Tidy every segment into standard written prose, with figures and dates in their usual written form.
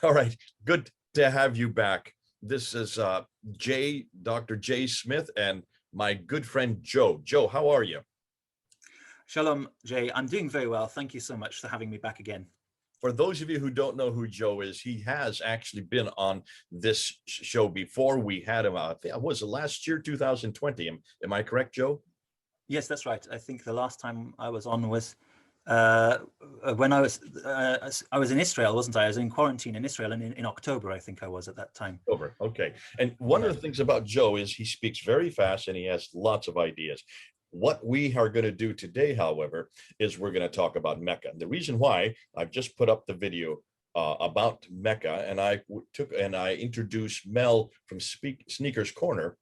All right, good to have you back. This is Dr. Jay Smith, and my good friend Joe. Joe, how are you? Shalom, Jay. I'm doing very well. Thank you so much for having me back again. For those of you who don't know who Joe is, he has actually been on this show before. We had him, I think it was last year, 2020. Am I correct, Joe? Yes, that's right. I think the last time I was on was uh, when I was in Israel, wasn't I? I was in quarantine in Israel, and in October, I think I was at that time. Over. Okay. And one Yeah. of the things about Joe is he speaks very fast and he has lots of ideas. What we are going to do today, however, is we're going to talk about Mecca. And the reason why I've just put up the video about Mecca, and I introduced Mel from Sneakers Corner,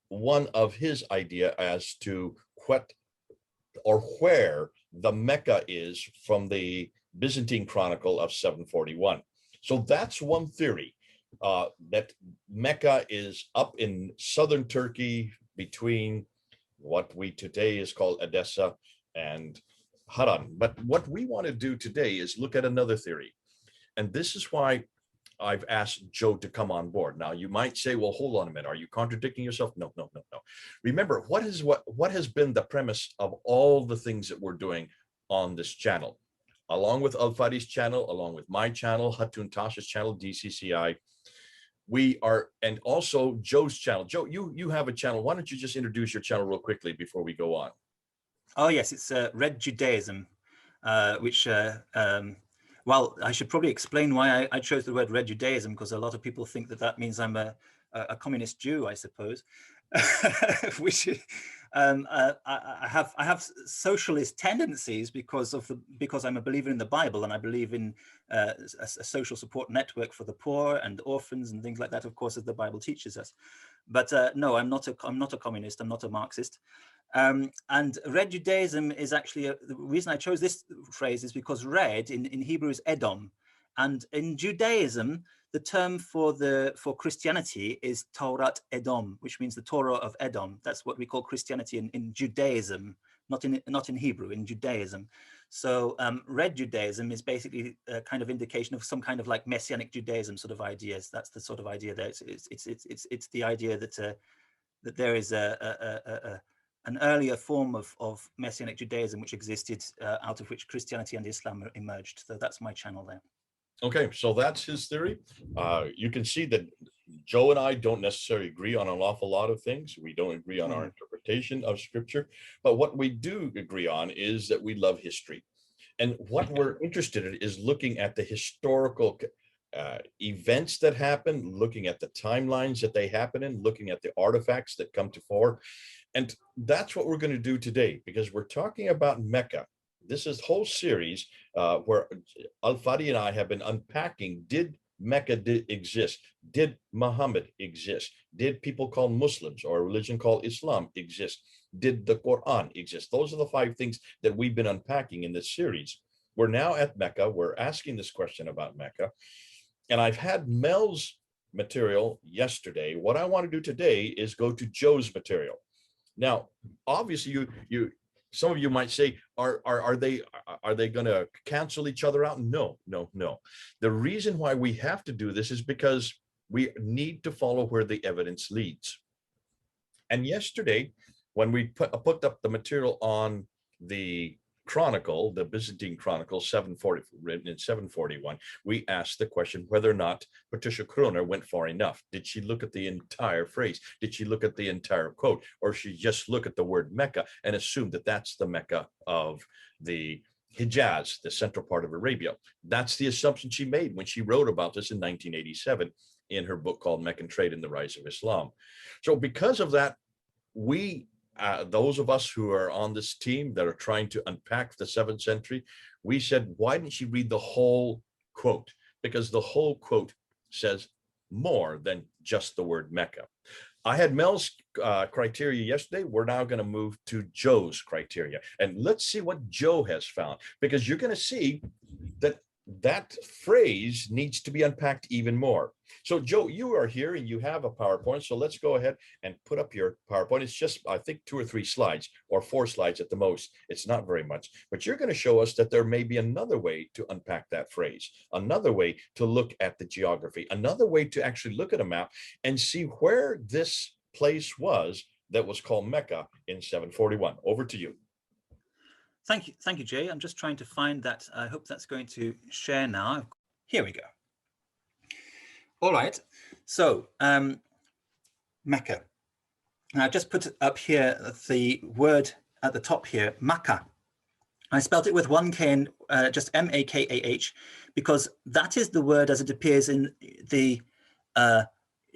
one of his idea as to what or where the Mecca is from the Byzantine Chronicle of 741. So that's one theory, that Mecca is up in southern Turkey between what we today is called Edessa and Haran. But what we want to do today is look at another theory. And this is why I've asked Joe to come on board. Now, you might say, well, hold on a minute. Are you contradicting yourself? No, no, no, no. Remember, what has been the premise of all the things that we're doing on this channel, along with Al Fadi's channel, along with my channel, Hatun Tasha's channel, DCCI. We are, and also Joe's channel. Joe, you have a channel. Why don't you just introduce your channel real quickly before we go on? Oh, yes, it's Red Judaism, which well, I should probably explain why I chose the word Red Judaism, because a lot of people think that that means I'm a communist Jew, I suppose. Which I have socialist tendencies because I'm a believer in the Bible, and I believe in a social support network for the poor and orphans and things like that, of course, as the Bible teaches us. But no, I'm not a communist. I'm not a Marxist. And Red Judaism is actually the reason I chose this phrase is because red in Hebrew is Edom, and in Judaism the term for Christianity is Torah Edom, which means the Torah of Edom. That's what we call Christianity in Judaism, not in Hebrew, in Judaism. So Red Judaism is basically a kind of indication of some kind of like Messianic Judaism sort of ideas. That's the sort of idea there. It's the idea that that there is an earlier form of Messianic Judaism which existed, out of which Christianity and Islam emerged. So that's my channel there. Okay, so that's his theory. You can see that Joe and I don't necessarily agree on an awful lot of things. We don't agree on our interpretation of scripture, but what we do agree on is that we love history. And what we're interested in is looking at the historical events that happen, looking at the timelines that they happen in, looking at the artifacts that come to fore. And that's what we're going to do today, because we're talking about Mecca. This is whole series where Al Fadi and I have been unpacking, did Mecca exist? Did Muhammad exist? Did people called Muslims or a religion called Islam exist? Did the Quran exist? Those are the 5 things that we've been unpacking in this series. We're now at Mecca. We're asking this question about Mecca. And I've had Mel's material yesterday. What I want to do today is go to Joe's material. Now, obviously, some of you might say, are they going to cancel each other out? No, no, no. The reason why we have to do this is because we need to follow where the evidence leads. And yesterday, when we put up the material on the Chronicle, the Byzantine Chronicle, 740, written in 741, we asked the question whether or not Patricia Kroner went far enough. Did she look at the entire phrase? Did she look at the entire quote? Or she just look at the word Mecca and assume that that's the Mecca of the Hijaz, the central part of Arabia? That's the assumption she made when she wrote about this in 1987 in her book called Meccan Trade and the Rise of Islam. So because of that, those of us who are on this team that are trying to unpack the 7th century, we said, why didn't you read the whole quote? Because the whole quote says more than just the word Mecca. I had Mel's criteria yesterday. We're now going to move to Joe's criteria. And let's see what Joe has found, because you're going to see that that phrase needs to be unpacked even more. So Joe, you are here and you have a PowerPoint. So let's go ahead and put up your PowerPoint. It's just, I think, 2 or 3 slides or 4 slides at the most. It's not very much, but you're going to show us that there may be another way to unpack that phrase, another way to look at the geography, another way to actually look at a map and see where this place was that was called Mecca in 741. Over to you. Thank you, Jay. I'm just trying to find that. I hope that's going to share now. Here we go. All right. So Mecca. Now I just put up here the word at the top here, Makkah. I spelt it with 1 K and just M-A-K-A-H, because that is the word as it appears in the, I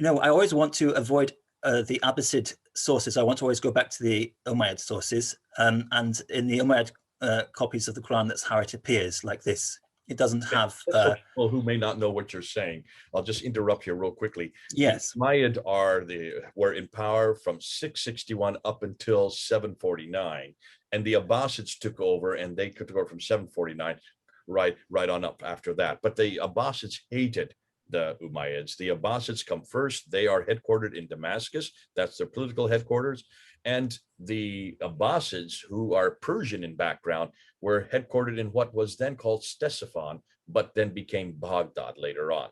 always want to avoid the Abbasid sources. I want to always go back to the Umayyad sources. And in the Umayyad copies of the Quran, that's how it appears, like this. It doesn't have... For people who may not know what you're saying, I'll just interrupt here real quickly. Yes. The Umayyad were in power from 661 up until 749. And the Abbasids took over, and they took over from 749 right on up after that. But the Abbasids hated the Umayyads. The Abbasids come first. They are headquartered in Damascus. That's their political headquarters. And the Abbasids, who are Persian in background, were headquartered in what was then called Ctesiphon, but then became Baghdad later on.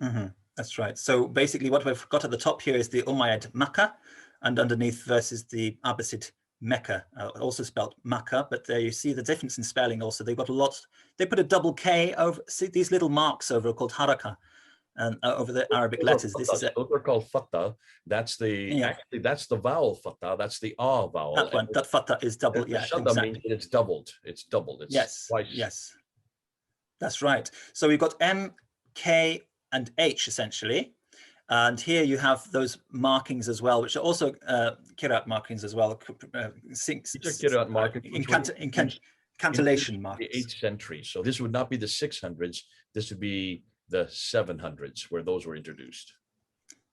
Mm-hmm. That's right. So basically what we've got at the top here is the Umayyad Makkah, and underneath versus the Abbasid Mecca, also spelled Makkah, but there you see the difference in spelling also. They've got a lot, they put a double K over, see these little marks over called haraka, and over the Arabic letters. This is those are called fatah. That's the actually that's the vowel fatah. That's the ah vowel. That one, that fatah is double. Yeah, exactly. Means it's doubled. It's doubled. It's yes, twice. yes, that's right. So we've got M, K, and H essentially, and here you have those markings as well, which are also Kirat markings as well. Kirat markings cantillation marks. The 8th century. So this would not be the 600s. This would be the 700s where those were introduced.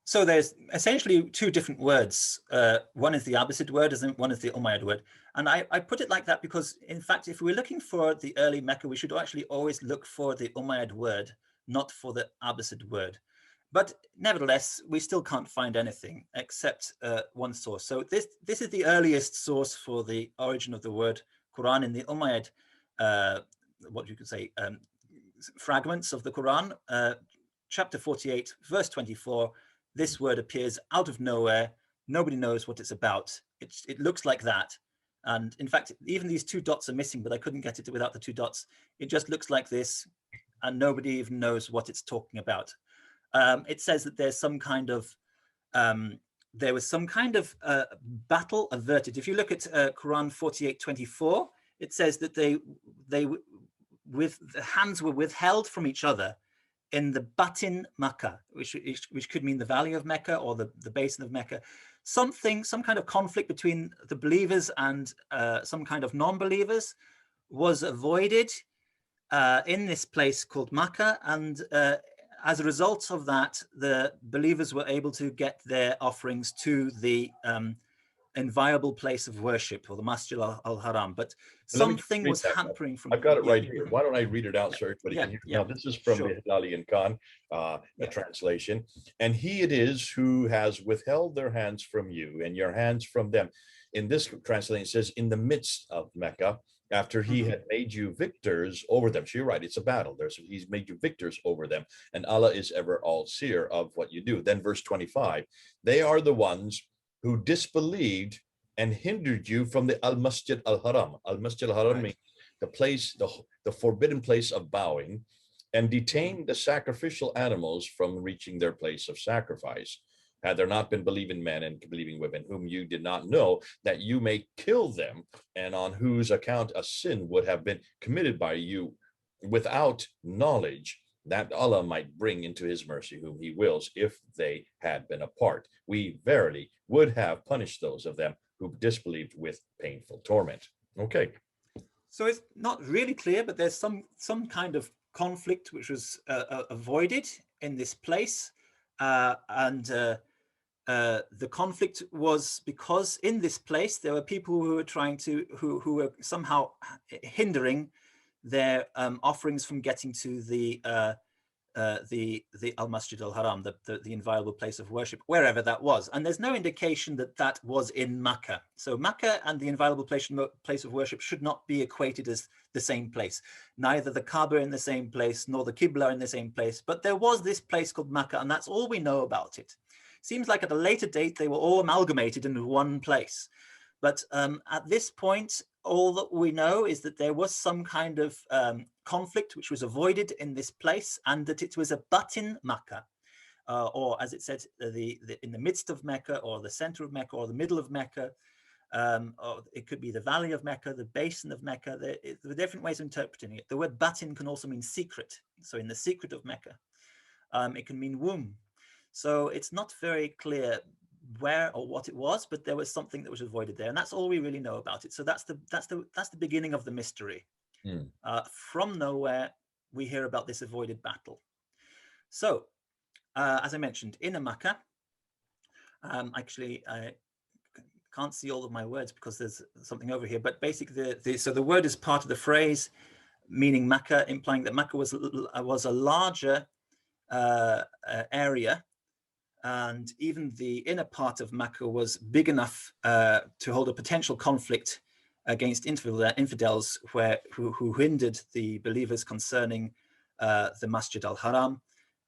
So there's essentially 2 different words. One is the Abbasid word, and one is the Umayyad word. And I put it like that because, in fact, if we're looking for the early Mecca, we should actually always look for the Umayyad word, not for the Abbasid word. But nevertheless, we still can't find anything except one source. So this is the earliest source for the origin of the word Quran in the Umayyad, what you could say, fragments of the Quran, chapter 48, verse 24. This word appears out of nowhere. Nobody knows what it's about. It looks like that. And in fact, even these 2 dots are missing, but I couldn't get it without the 2 dots. It just looks like this, and nobody even knows what it's talking about. It says that there's some kind of, there was some kind of battle averted. If you look at Quran 48:24, it says that the hands were withheld from each other in the Batin Makkah, which could mean the valley of Mecca or the basin of Mecca. Some kind of conflict between the believers and some kind of non-believers was avoided in this place called Makkah, and as a result of that, the believers were able to get their offerings to the inviolable place of worship, or the Masjid al-Haram. But something was hampering from... I've got it right here. Why don't I read it out so everybody can hear? Now, this is from the Hilali and Khan, the translation. And he it is who has withheld their hands from you and your hands from them. In this translation, it says, in the midst of Mecca, after he had made you victors over them. So you're right, it's a battle. He's made you victors over them. And Allah is ever all seer of what you do. Then verse 25, they are the ones who disbelieved and hindered you from the Al-Masjid al-Haram. Al-Masjid al-Haram means the place, the forbidden place of bowing, and detained the sacrificial animals from reaching their place of sacrifice. Had there not been believing men and believing women whom you did not know, that you may kill them, and on whose account a sin would have been committed by you without knowledge, that Allah might bring into his mercy whom he wills, if they had been apart. We verily would have punished those of them who disbelieved with painful torment. Okay. So it's not really clear, but there's some kind of conflict which was avoided in this place. The conflict was because in this place there were people who were trying to who were somehow hindering their offerings from getting to the Al-Masjid al-Haram, the inviolable place of worship, wherever that was. And there's no indication that that was in Mecca. So Mecca and the inviolable place of worship should not be equated as the same place. Neither the Kaaba in the same place, nor the Qibla in the same place. But there was this place called Mecca, and that's all we know about it. Seems like at a later date, they were all amalgamated into one place. But at this point, all that we know is that there was some kind of conflict which was avoided in this place, and that it was a batin Mecca, or as it said, in the midst of Mecca, or the center of Mecca, or the middle of Mecca, or it could be the valley of Mecca, the basin of Mecca. There are different ways of interpreting it. The word batin can also mean secret. So in the secret of Mecca, it can mean womb. So it's not very clear where or what it was, but there was something that was avoided there, and that's all we really know about it. So that's the beginning of the mystery. From nowhere, we hear about this avoided battle. So, as I mentioned, in Mecca, actually, I can't see all of my words because there's something over here. But basically, so the word is part of the phrase, meaning Mecca, implying that Mecca was a larger area. And even the inner part of Mecca was big enough to hold a potential conflict against infidels who hindered the believers concerning the Masjid al-Haram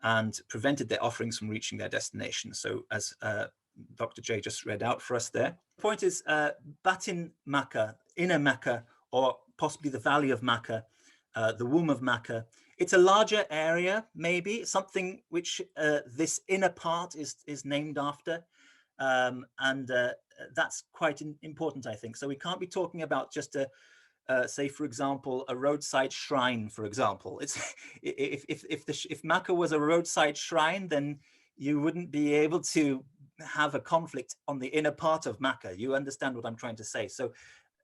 and prevented their offerings from reaching their destination. So as Dr. J just read out for us there. The point is Batin Mecca, inner Mecca, or possibly the valley of Mecca, the womb of Mecca. It's a larger area, maybe something which this inner part is named after, and that's quite important, I think. So we can't be talking about just say, for example, a roadside shrine, for example. It's if Mecca was a roadside shrine, then you wouldn't be able to have a conflict on the inner part of Mecca. You understand what I'm trying to say? So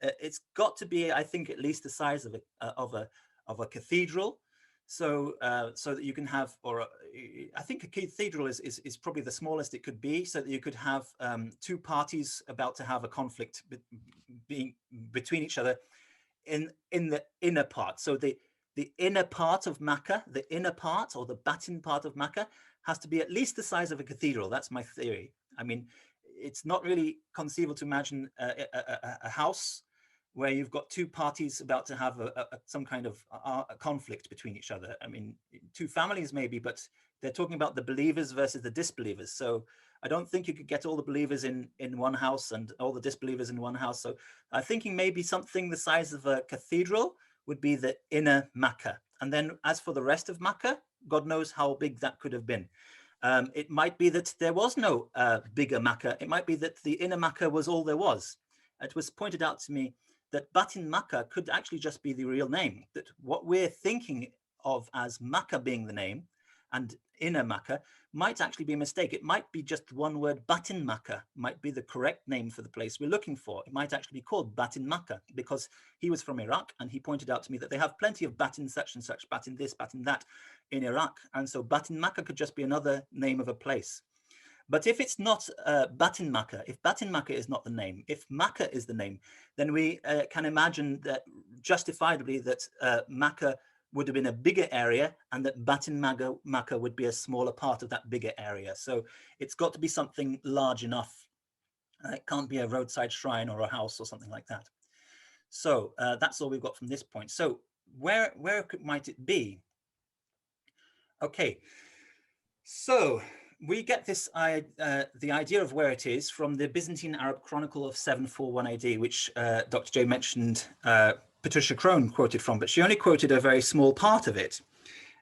it's got to be, I think, at least the size of a cathedral. So so that you can have, or I think a cathedral is probably the smallest it could be, so that you could have two parties about to have a conflict being between each other in the inner part. So the inner part of Mecca, the inner part or the batin part of Mecca has to be at least the size of a cathedral. That's my theory. I mean, it's not really conceivable to imagine a house where you've got two parties about to have some kind of a conflict between each other. I mean, two families maybe, but they're talking about the believers versus the disbelievers. So I don't think you could get all the believers in one house and all the disbelievers in one house. So I'm thinking maybe something the size of a cathedral would be the inner Mecca. And then as for the rest of Mecca, God knows how big that could have been. It might be that there was no bigger Mecca. It might be that the inner Mecca was all there was. It was pointed out to me that Batin Mecca could actually just be the real name, that what we're thinking of as Mecca being the name and inner Mecca might actually be a mistake. It might be just one word, Batin Mecca might be the correct name for the place we're looking for. It might actually be called Batin Mecca because he was from Iraq, and he pointed out to me that they have plenty of Batin such and such, Batin this, Batin that in Iraq. And so Batin Mecca could just be another name of a place. But if it's not Batin Mecca, if Batin Mecca is not the name, if Mecca is the name, then we can imagine that justifiably that Mecca would have been a bigger area and that Batin Mecca would be a smaller part of that bigger area. So it's got to be something large enough. It can't be a roadside shrine or a house or something like that. So that's all we've got from this point. So where might it be? Okay, so we get this the idea of where it is from the Byzantine Arab Chronicle of 741 AD, which Dr. J mentioned Patricia Crone quoted from, but she only quoted a very small part of it.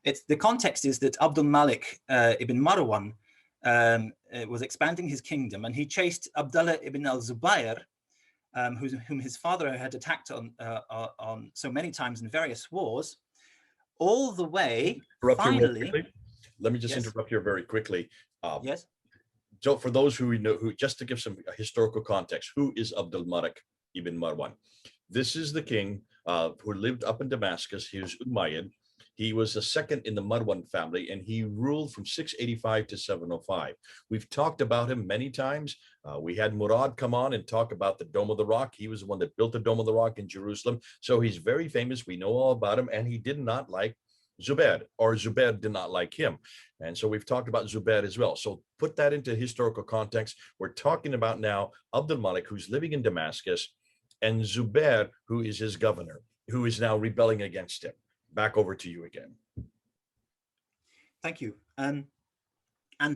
The context is that Abdul Malik ibn Marwan was expanding his kingdom, and he chased Abdullah ibn al-Zubayr, whom his father had attacked on so many times in various wars, all the way finally. Let me just interrupt here very quickly. Yes. So for those who know, just to give some historical context, who is Abdul Malik ibn Marwan? This is the king who lived up in Damascus. He was Umayyad. He was the second in the Marwan family, and he ruled from 685 to 705. We've talked about him many times. We had Murad come on and talk about the Dome of the Rock. He was the one that built the Dome of the Rock in Jerusalem. So he's very famous. We know all about him, and he did not like Zubair, or Zubair did not like him. And so we've talked about Zubair as well. So put that into historical context. We're talking about now Abdul Malik, who's living in Damascus, and Zubair, who is his governor, who is now rebelling against him. Back over to you again. Thank you. And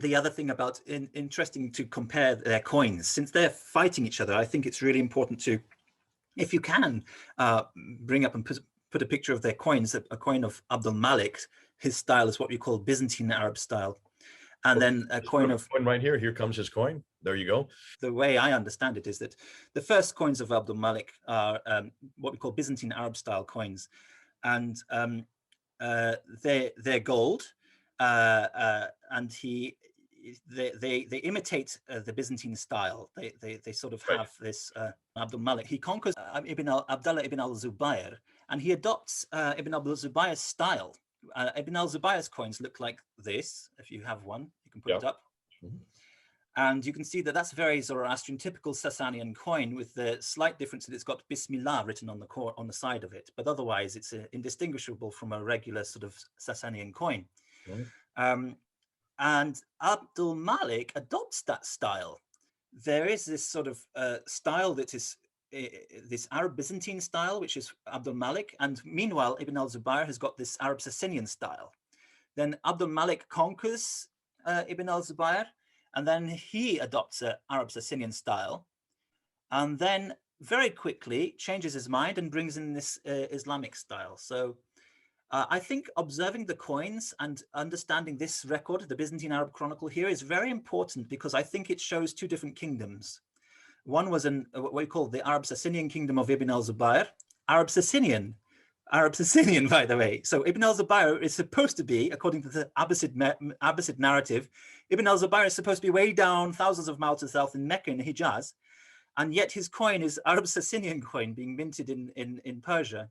the other thing about, interesting to compare their coins, since they're fighting each other, I think it's really important to, if you can, bring up and put a picture of their coins. A coin of Abdul Malik, his style is what we call Byzantine Arab style. And then a coin of... right here. Here comes his coin. There you go. The way I understand it is that the first coins of Abdul Malik are what we call Byzantine Arab style coins. And they're gold, and they imitate the Byzantine style. They sort of have this Abdul Malik. He conquers Abdullah ibn al-Zubayr, and he adopts Ibn al-Zubayr's style. Ibn al-Zubayr's coins look like this. If you have one, you can put it up. Mm-hmm. And you can see that that's a very Zoroastrian, typical Sasanian coin, with the slight difference that it's got Bismillah written on the side of it. But otherwise, it's indistinguishable from a regular sort of Sasanian coin. Mm-hmm. And Abdul Malik adopts that style. There is this sort of style that is this Arab Byzantine style, which is Abdul Malik. And meanwhile, Ibn al-Zubayr has got this Arab Sassanian style. Then Abdul Malik conquers Ibn al-Zubayr, and then he adopts an Arab Sassanian style, and then very quickly changes his mind and brings in this Islamic style. So I think observing the coins and understanding this record, the Byzantine Arab Chronicle here, is very important, because I think it shows two different kingdoms. One was what we call the Arab Sassanian kingdom of Ibn al-Zubayr, Arab Sassanian, by the way. So Ibn al-Zubayr is supposed to be, according to the Abbasid narrative, Ibn al-Zubayr is supposed to be way down thousands of miles to the south in Mecca, in Hijaz, and yet his coin is Arab Sassanian coin being minted in Persia.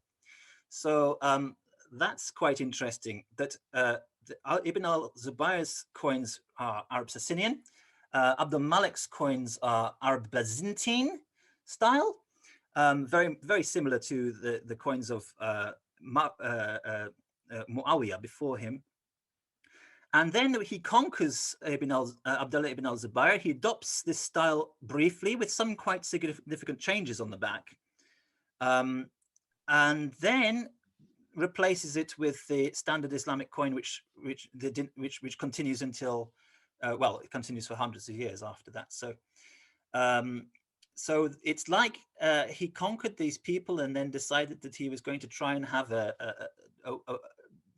So that's quite interesting, that Ibn al-Zubayr's coins are Arab Sassanian, Abdul Malik's coins are Arab Byzantine style, very, very similar to the coins of Muawiyah before him. And then he conquers Abdullah ibn al-Zubayr. He adopts this style briefly with some quite significant changes on the back, and then replaces it with the standard Islamic coin, which continues until, well, it continues for hundreds of years after that. So so it's like he conquered these people and then decided that he was going to try and have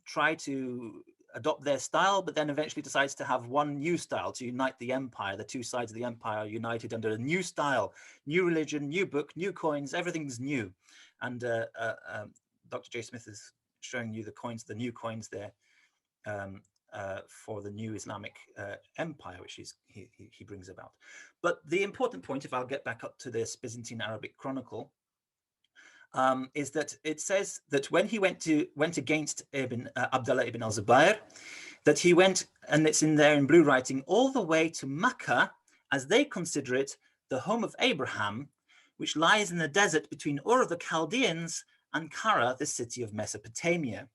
try to adopt their style, but then eventually decides to have one new style to unite the empire. The two sides of the empire are united under a new style, new religion, new book, new coins, everything's new. And Dr. J. Smith is showing you the coins, the new coins there, for the new Islamic empire, which he brings about. But the important point, if I'll get back up to this Byzantine Arabic Chronicle, is that it says that when he went against Abdullah ibn al-Zubayr, that he went, and it's in there in blue writing, all the way to Mecca, as they consider it, the home of Abraham, which lies in the desert between Ur of the Chaldeans and Kara, the city of Mesopotamia.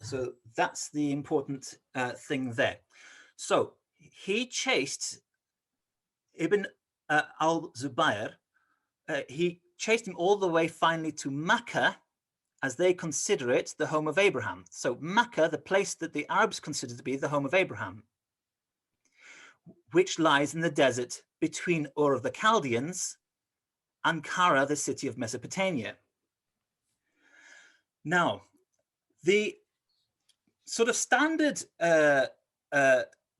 So that's the important thing there. So he chased Ibn al-Zubayr, he chased him all the way finally to Mecca, as they consider it the home of Abraham. So Mecca, the place that the Arabs consider to be the home of Abraham, which lies in the desert between Ur of the Chaldeans and Kara, the city of Mesopotamia. Now, the sort of standard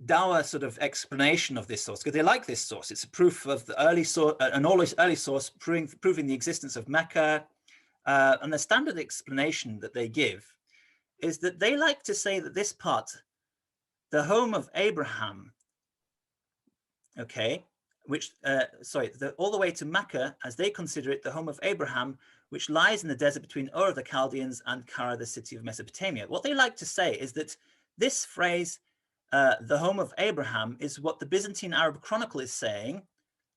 Dawa sort of explanation of this source, because they like this source, it's a proof of the early source, an early source proving the existence of Mecca, and the standard explanation that they give is that they like to say that this part, the home of Abraham, okay, which, all the way to Mecca, as they consider it, the home of Abraham, which lies in the desert between Ur of the Chaldeans and Kara, the city of Mesopotamia. What they like to say is that this phrase, the home of Abraham, is what the Byzantine Arab Chronicle is saying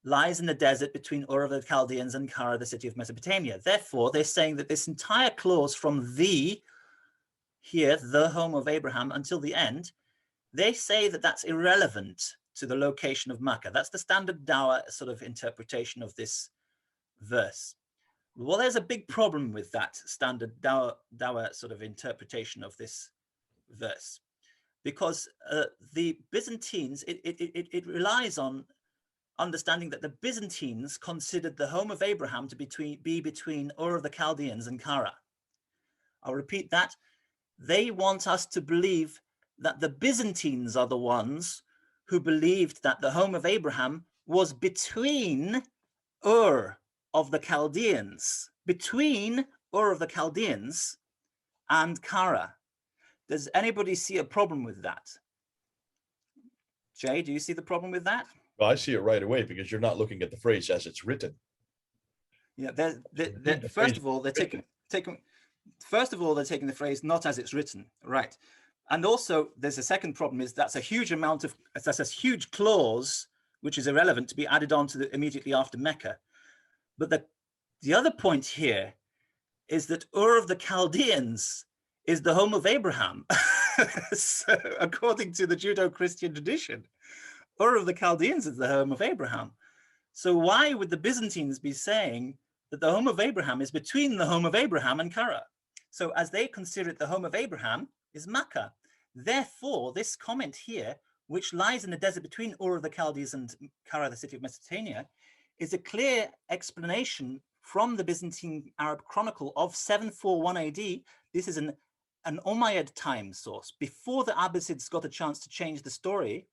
lies in the desert between Ur of the Chaldeans and Kara, the city of Mesopotamia. Therefore, they're saying that this entire clause from the here, the home of Abraham, until the end, they say that that's irrelevant to the location of Mecca. That's the standard Dawa sort of interpretation of this verse. Well, there's a big problem with that standard Dawa sort of interpretation of this verse, because the Byzantines, it relies on understanding that the Byzantines considered the home of Abraham to be between Ur of the Chaldeans and Kara. I'll repeat that. They want us to believe that the Byzantines are the ones who believed that the home of Abraham was between Ur of the Chaldeans, between Ur of the Chaldeans and Kara. Does anybody see a problem with that? Jay, do you see the problem with that? Well, I see it right away, because you're not looking at the phrase as it's written. Yeah, first of all, they're taking the phrase not as it's written, right? And also, there's a second problem: is that's a huge clause which is irrelevant to be added on to immediately after Mecca. But the other point here is that Ur of the Chaldeans is the home of Abraham. So, according to the Judeo-Christian tradition, Ur of the Chaldeans is the home of Abraham. So why would the Byzantines be saying that the home of Abraham is between the home of Abraham and Kara? So as they consider it, the home of Abraham is Mecca. Therefore, this comment here, which lies in the desert between Ur of the Chaldees and Kara, the city of Mesopotamia, is a clear explanation from the Byzantine Arab Chronicle of 741 AD. This is an Umayyad time source. Before the Abbasids got a chance to change the story,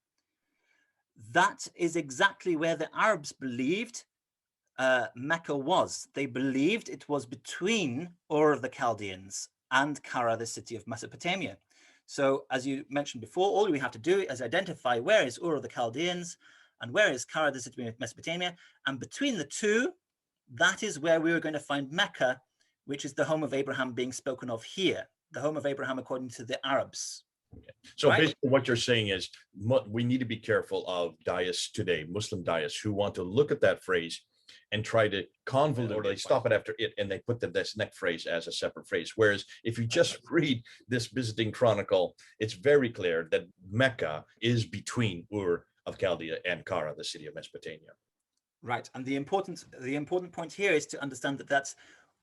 that is exactly where the Arabs believed Mecca was. They believed it was between Ur of the Chaldeans and Kara, the city of Mesopotamia. So as you mentioned before, all we have to do is identify where is Ur of the Chaldeans and where is Kara, the city of Mesopotamia. And between the two, that is where we are going to find Mecca, which is the home of Abraham being spoken of here, the home of Abraham according to the Arabs. So basically what you're saying is we need to be careful of daists today, Muslim daists, who want to look at that phrase and try to convolute, or they stop it after it and they put this next phrase as a separate phrase. Whereas if you just read this Byzantine Chronicle, it's very clear that Mecca is between Ur of Chaldea and Kara, the city of Mesopotamia. Right, and the important point here is to understand that that's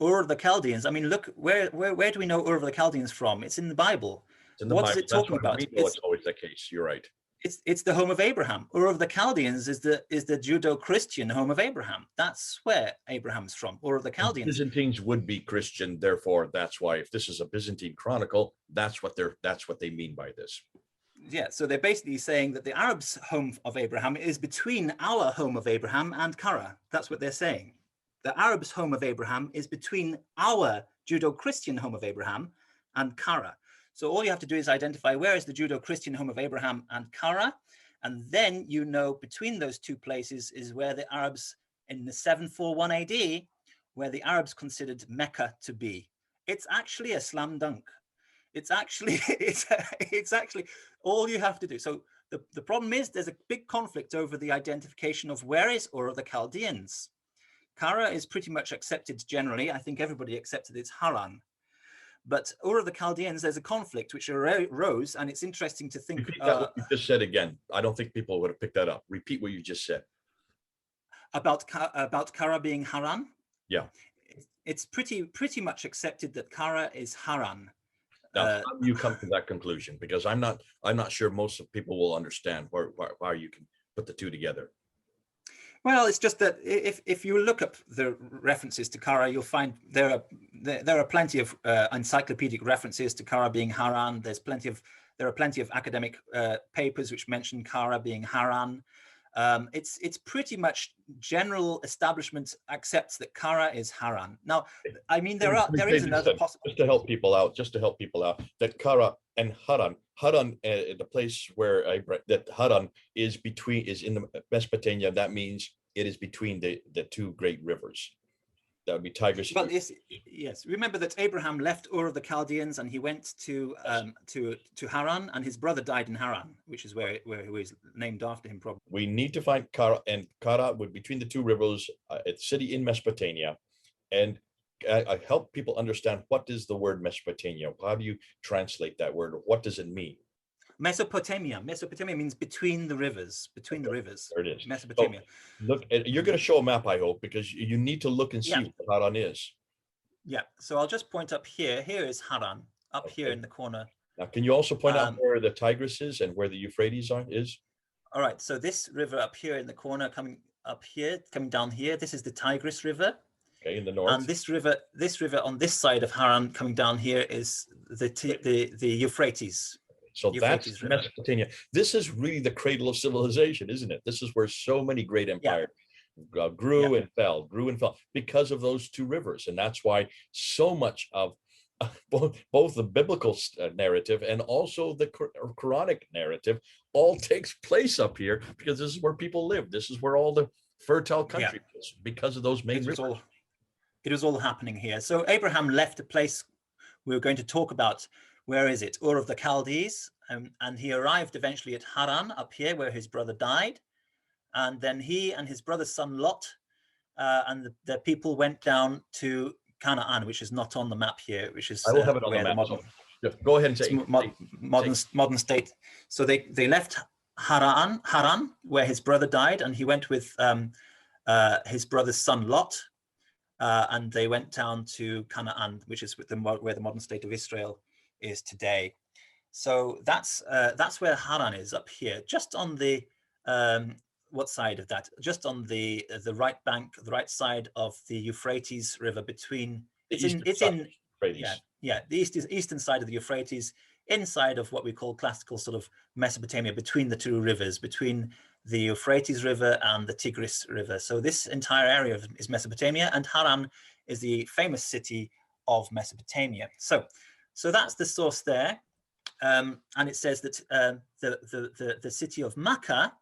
Ur of the Chaldeans. I mean, look, where do we know Ur of the Chaldeans from? It's in the Bible. What is it talking about? It's always the case. You're right. It's the home of Abraham. Ur of the Chaldeans is the Judeo-Christian home of Abraham. That's where Abraham's from. Ur of the Chaldeans. And Byzantines would be Christian, therefore that's why, if this is a Byzantine chronicle, that's what they mean by this. Yeah, so they're basically saying that the Arabs' home of Abraham is between our home of Abraham and Kara. That's what they're saying. The Arabs' home of Abraham is between our Judeo-Christian home of Abraham and Kara. So all you have to do is identify where is the Judeo-Christian home of Abraham and Kara, and then you know between those two places is where the Arabs in the 741 AD, where the Arabs considered Mecca to be. It's actually a slam dunk. It's actually all you have to do. So the problem is there's a big conflict over the identification of where is Ur of the Chaldeans. Kara is pretty much accepted generally. I think everybody accepted it's Haran. But Ur of the Chaldeans, there's a conflict which arose, and it's interesting to think. Repeat that what you just said again. I don't think people would have picked that up. Repeat what you just said. About Kara being Haran? Yeah. It's pretty much accepted that Kara is Haran. Now, how do you come to that conclusion? Because I'm not sure most of people will understand why you can put the two together. Well, it's just that if you look up the references to Kara, you'll find there are plenty of encyclopedic references to Kara being Haran. There are plenty of academic papers which mention Kara being Haran. It's pretty much general establishment accepts that Kara is Haran. Now, I mean, there is another possibility. Just to help people out, that Kara and Haran, the place where Haran is in the Mesopotamia. That means it is between the two great rivers. That would be Tigris. But yes, remember that Abraham left Ur of the Chaldeans and he went to Haran, and his brother died in Haran, which is where he was named after him, probably. We need to find Kara, and Kara would between the two rivers, a city in Mesopotamia, and I help people understand what is the word Mesopotamia. How do you translate that word? What does it mean? Mesopotamia means between the rivers. Between the rivers. There it is. Mesopotamia. So look, you're going to show a map, I hope, because you need to look and see what Haran is. Yeah. So I'll just point up here. Here is Haran, up here in the corner. Now, can you also point out where the Tigris is and where the Euphrates is? All right. So this river up here in the corner, coming down here, this is the Tigris River. Okay, in the north. And this river on this side of Haran, coming down here, is the Euphrates. So that's Mesopotamia. This is really the cradle of civilization, isn't it? This is where so many great empires grew and fell because of those two rivers. And that's why so much of both the biblical narrative and also the Quranic narrative all takes place up here, because this is where people live. This is where all the fertile country is, because of those main rivers. It was all happening here. So Abraham left a place we were going to talk about. Where is it? Ur of the Chaldees. And he arrived eventually at Haran, up here where his brother died. And then he and his brother's son Lot and the people went down to Canaan, which is not on the map here, which is I will have it on the map. Go ahead and say modern state. So they left Haran, where his brother died, and he went with his brother's son Lot, and they went down to Canaan, which is where the modern state of Israel is today. So that's where Haran is, up here, just on the what side of that? Just on the right bank, the right side of the Euphrates River, between the eastern side of the Euphrates, inside of what we call classical sort of Mesopotamia, between the two rivers, between the Euphrates River and the Tigris River. So this entire area is Mesopotamia, and Haran is the famous city of Mesopotamia. So that's the source there. And it says that the city of Mecca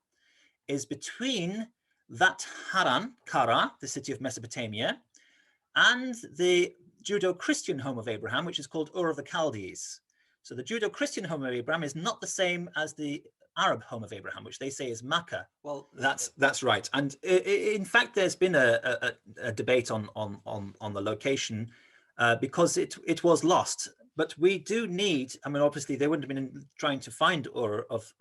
is between that Haran, Kara, the city of Mesopotamia, and the Judeo-Christian home of Abraham, which is called Ur of the Chaldees. So the Judeo-Christian home of Abraham is not the same as the Arab home of Abraham, which they say is Mecca. Well, that's right. And in fact, there's been a debate on the location because it was lost. But we do need, I mean, obviously they wouldn't have been trying to find Ur of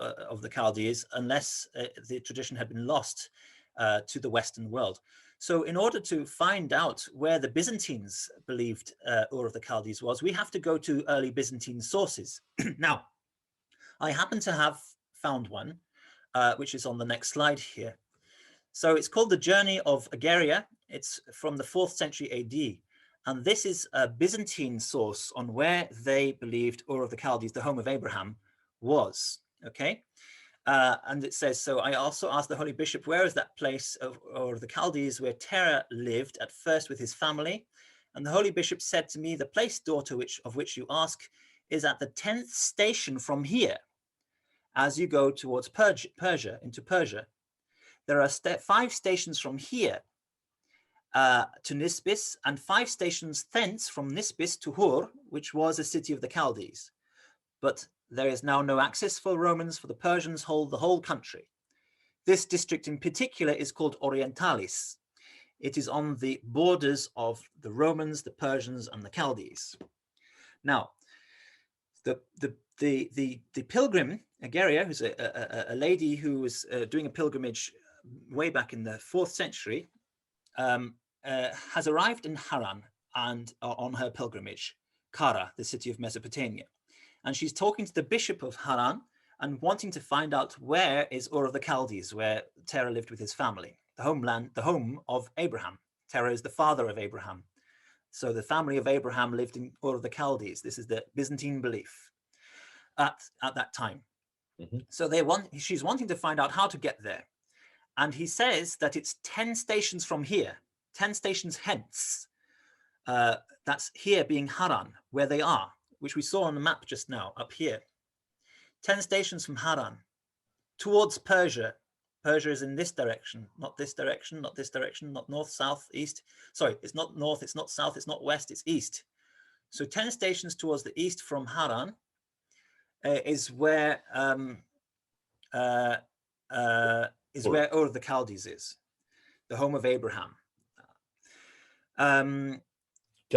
the Chaldees unless the tradition had been lost to the Western world. So in order to find out where the Byzantines believed Ur of the Chaldees was, we have to go to early Byzantine sources. Now, I happen to have found one, which is on the next slide here. So it's called the Journey of Ageria. It's from the 4th century AD. And this is a Byzantine source on where they believed Ur of the Chaldees, the home of Abraham, was. Okay. And it says, so I also asked the Holy Bishop, where is that place of Ur of the Chaldees where Terah lived at first with his family? And the Holy Bishop said to me, the place, daughter, of which you ask is at the 10th station from here. As you go towards into Persia, there are 5 stations from here to Nisbis, and 5 stations thence from Nisbis to Hur, which was a city of the Chaldees. But there is now no access for Romans, for the Persians hold the whole country. This district in particular is called Orientalis. It is on the borders of the Romans, the Persians, and the Chaldees. Now, the pilgrim, Ageria, who's a lady who was doing a pilgrimage way back in the 4th century, has arrived in Haran and on her pilgrimage, Kara, the city of Mesopotamia. And she's talking to the bishop of Haran and wanting to find out where is Ur of the Chaldees, where Terah lived with his family, the home of Abraham. Terah is the father of Abraham. So the family of Abraham lived in Ur of the Chaldees. This is the Byzantine belief at that time. Mm-hmm. So she's wanting to find out how to get there. And he says that it's 10 stations from here, 10 stations hence. That's here being Haran, where they are, which we saw on the map just now, up here. 10 stations from Haran, towards Persia, Persia is in this direction, not this direction, not this direction, not north, south, east. Sorry, it's not north, it's not south, it's not west, it's east. So 10 stations towards the east from Haran is where Ur of the Chaldees is, the home of Abraham. Can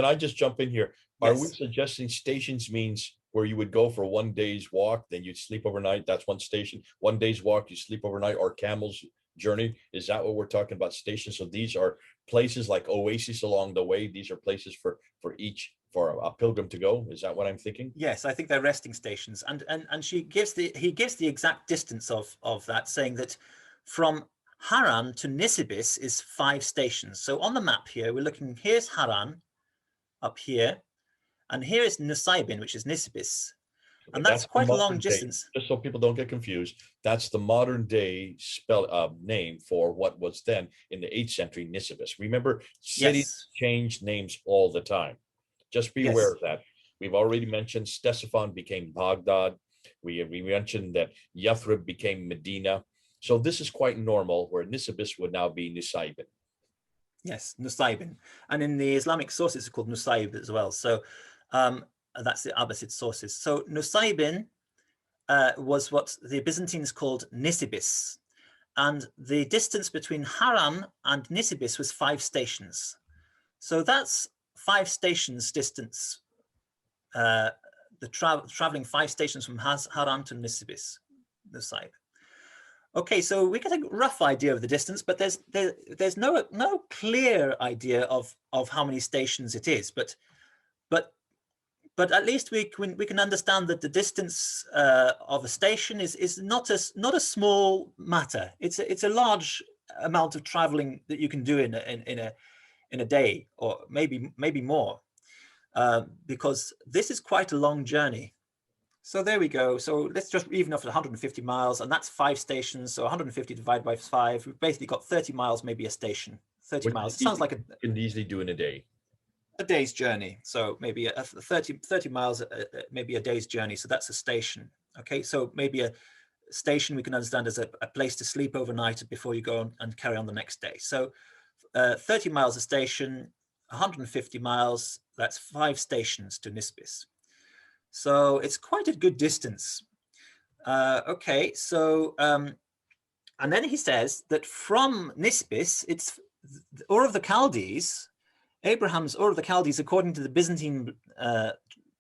I just jump in here? Are we Yes. suggesting stations means where you would go for 1 day's walk, then you'd sleep overnight? That's one station. 1 day's walk, you sleep overnight, or camel's journey? Is that what we're talking about, stations? So these are places like oases along the way. These are places for a pilgrim to go. Is that what I'm thinking? Yes, I think they're resting stations, and he gives the exact distance of that, saying that from Haran to Nisibis is 5 stations. So on the map here, we're looking. Here's Haran, up here, and here is Nusaybin, which is Nisibis, and that's quite a long distance. Just so people don't get confused, that's the modern day name for what was then in the 8th century Nisibis. Remember, cities change names all the time. Just be aware of that. We've already mentioned Ctesiphon became Baghdad. We mentioned that Yathrib became Medina. So this is quite normal, where Nisibis would now be Nusaybin. Yes, Nusaybin. And in the Islamic sources, it's called Nusayb as well. So that's the Abbasid sources. So Nusaybin was what the Byzantines called Nisibis. And the distance between Haran and Nisibis was 5 stations. So that's 5 stations distance, traveling 5 stations from Haran to Nisibis, Nusayb. Okay, so we get a rough idea of the distance, but there's no clear idea of how many stations it is. But at least we can understand that the distance of a station is not a small matter. It's a large amount of traveling that you can do in a day, or maybe more, because this is quite a long journey. So there we go. So let's just even off at 150 miles, and that's 5 stations. So 150 divided by 5, we've basically got 30 miles, maybe a station. 30 miles. It sounds like you can easily do in a day. A day's journey. So maybe 30 miles, maybe a day's journey. So that's a station. Okay, so maybe a station we can understand as a place to sleep overnight before you go on and carry on the next day. So 30 miles a station, 150 miles, that's 5 stations to Nisibis. So it's quite a good distance. Okay, so, and then he says that from Nisibis, it's Ur of the Chaldees, Abraham's Ur of the Chaldees, according to the Byzantine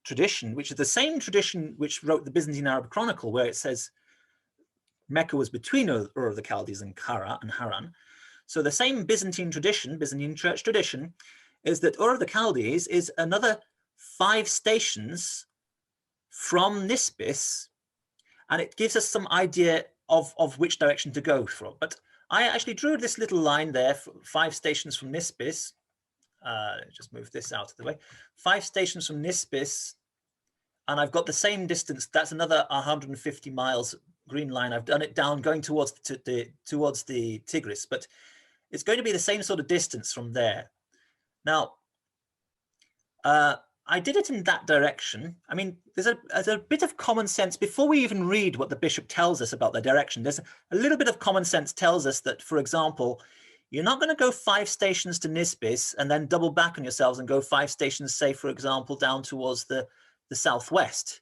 tradition, which is the same tradition which wrote the Byzantine Arab Chronicle, where it says Mecca was between Ur of the Chaldees and Haran. So the same Byzantine tradition, Byzantine church tradition, is that Ur of the Chaldees is another 5 stations from Nisibis, and it gives us some idea of which direction to go from. But I actually drew this little line there, 5 stations from Nisibis. Just move this out of the way. 5 stations from Nisibis, and I've got the same distance. That's another 150 miles green line. I've done it down going towards the Tigris, but it's going to be the same sort of distance from there. Now, I did it in that direction. I mean, there's a bit of common sense before we even read what the bishop tells us about the direction. There's a little bit of common sense tells us that, for example, you're not going to go 5 stations to Nisibis and then double back on yourselves and go 5 stations, say, for example, down towards the southwest.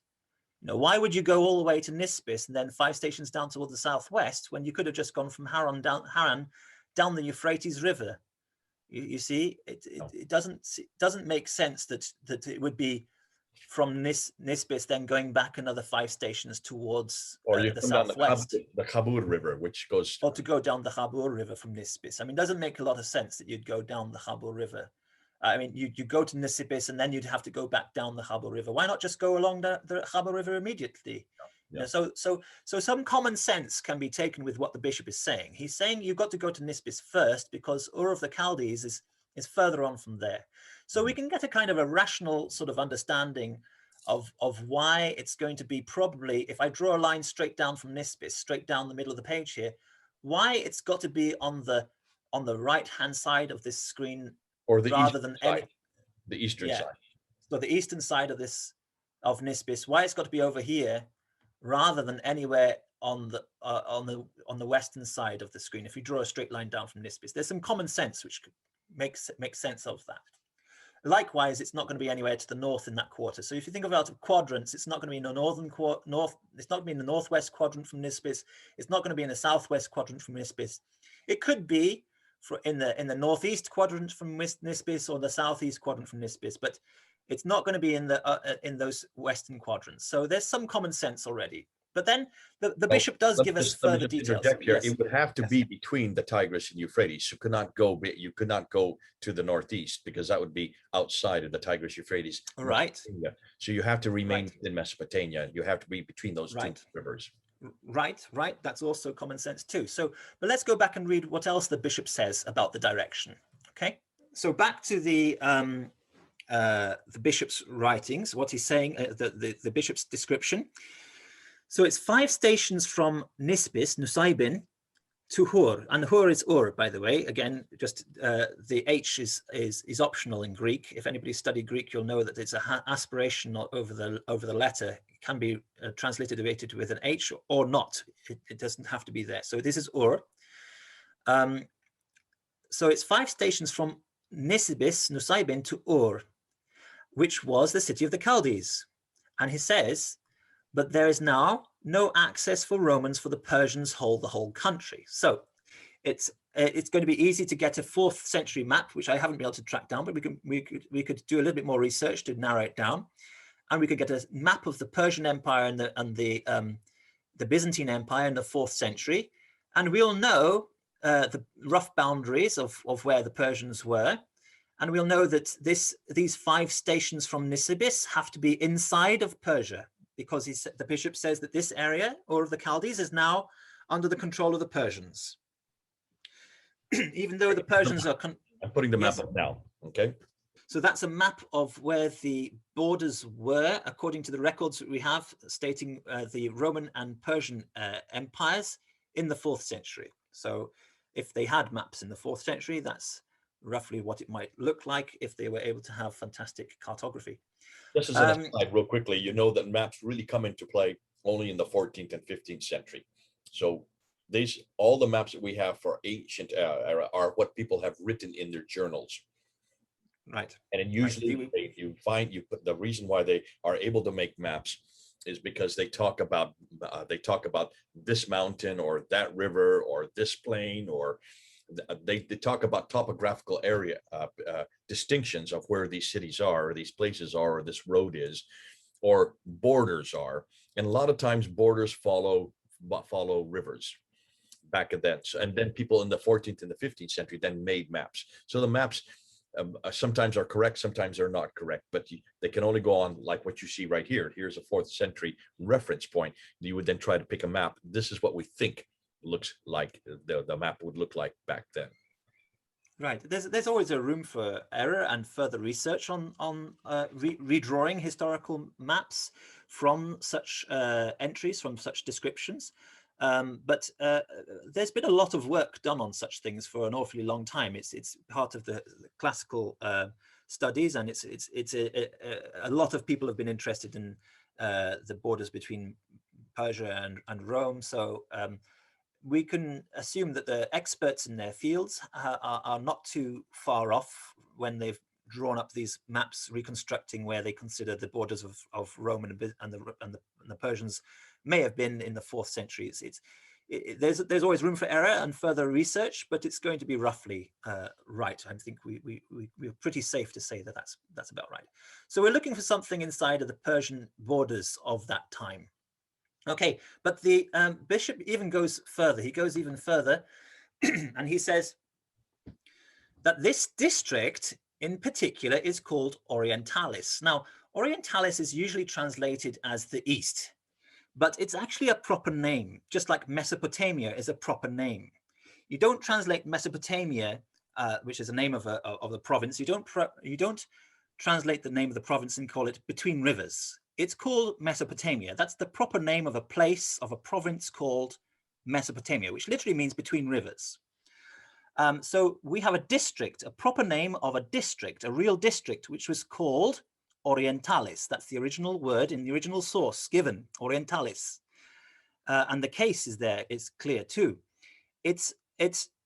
You know, why would you go all the way to Nisibis and then 5 stations down towards the southwest when you could have just gone from Haran down the Euphrates River? You see, it doesn't make sense that it would be from Nisibis then going back another 5 stations towards the southwest. The Khabur River, which goes... Or to go down the Khabur River from Nisibis. I mean, it doesn't make a lot of sense that you'd go down the Khabur River. I mean, you go to Nisibis and then you'd have to go back down the Khabur River. Why not just go along the Khabur River immediately? Yeah. You know, so some common sense can be taken with what the bishop is saying. He's saying you've got to go to Nisibis first because Ur of the Chaldees is further on from there. So we can get a kind of a rational sort of understanding of why it's going to be probably, if I draw a line straight down from Nisibis, straight down the middle of the page here, why it's got to be on the right-hand side of this screen, or the rather than the eastern side. So the eastern side of Nisibis, why it's got to be over here rather than anywhere on the western side of the screen. If you draw a straight line down from Nisbis, there's some common sense which makes sense of that. Likewise, it's not going to be anywhere to the north in that quarter. So if you think about quadrants, it's not going to be in the it's not going to be in the northwest quadrant from Nisbis. It's not going to be in the southwest quadrant from Nisbis. It could be in the northeast quadrant from Nisbis or the southeast quadrant from Nisbis, but it's not going to be in those western quadrants. So there's some common sense already. But then the bishop does give us further details. Here. Yes. It would have to be between the Tigris and Euphrates. You could not go to the northeast, because that would be outside of the Tigris Euphrates. Right. So you have to remain in Mesopotamia. You have to be between those two rivers. Right. That's also common sense too. So, but let's go back and read what else the bishop says about the direction. Okay. So back to the bishop's writings, what he's saying, the bishop's description. So it's 5 stations from Nisbis, Nusaybin, to Hur, and Hur is Ur, by the way. Again, just the H is optional in Greek. If anybody studied Greek, you'll know that it's an aspiration over the letter. It can be transliterated with an H or not. It doesn't have to be there. So this is Ur. So it's 5 stations from Nisibis, Nusaybin, to Ur, which was the city of the Chaldees. And he says, but there is now no access for Romans, for the Persians hold the whole country. So it's going to be easy to get a 4th century map, which I haven't been able to track down, but we could do a little bit more research to narrow it down, and we could get a map of the Persian Empire and the Byzantine Empire in the 4th century, and we'll know the rough boundaries of where the Persians were. And we'll know that these 5 stations from Nisibis have to be inside of Persia, because the bishop says that this area, or of the Chaldees, is now under the control of the Persians. Even though the Persians are... I'm putting the map up now, okay? So that's a map of where the borders were, according to the records that we have, stating the Roman and Persian empires in the 4th century. So if they had maps in the 4th century, that's roughly what it might look like if they were able to have fantastic cartography. Just as an aside, real quickly, you know that maps really come into play only in the 14th and 15th century. So all the maps that we have for ancient era are what people have written in their journals. Right. And usually the reason why they are able to make maps is because they talk about this mountain or that river or this plain, or they talk about topographical area distinctions of where these cities are, or these places are, or this road is, or borders are. And a lot of times borders follow rivers back at that. And then people in the 14th and the 15th century then made maps. So the maps sometimes are correct, sometimes they're not correct, but they can only go on like what you see right here. Here's a 4th century reference point. You would then try to pick a map. This is what we think looks like the map would look like back then. Right. There's always a room for error and further research on redrawing historical maps from such entries, from such descriptions. But there's been a lot of work done on such things for an awfully long time. It's part of the classical studies, and it's a lot of people have been interested in the borders between Persia and Rome. So we can assume that the experts in their fields are not too far off when they've drawn up these maps reconstructing where they consider the borders of Rome and the Persians may have been in the 4th century. There's always room for error and further research, but it's going to be roughly right. I think we're pretty safe to say that that's about right. So we're looking for something inside of the Persian borders of that time. Okay, but the bishop even goes further. He goes even further, and he says that this district in particular is called Orientalis. Now, Orientalis is usually translated as the East, but it's actually a proper name, just like Mesopotamia is a proper name. You don't translate Mesopotamia, which is the name of a province. You don't translate the name of the province and call it between rivers. It's called Mesopotamia. That's the proper name of a place, of a province called Mesopotamia, which literally means between rivers. So we have a district, a proper name of a district, a real district, which was called Orientalis. That's the original word in the original source given, Orientalis. and the case is there, it's clear too. It's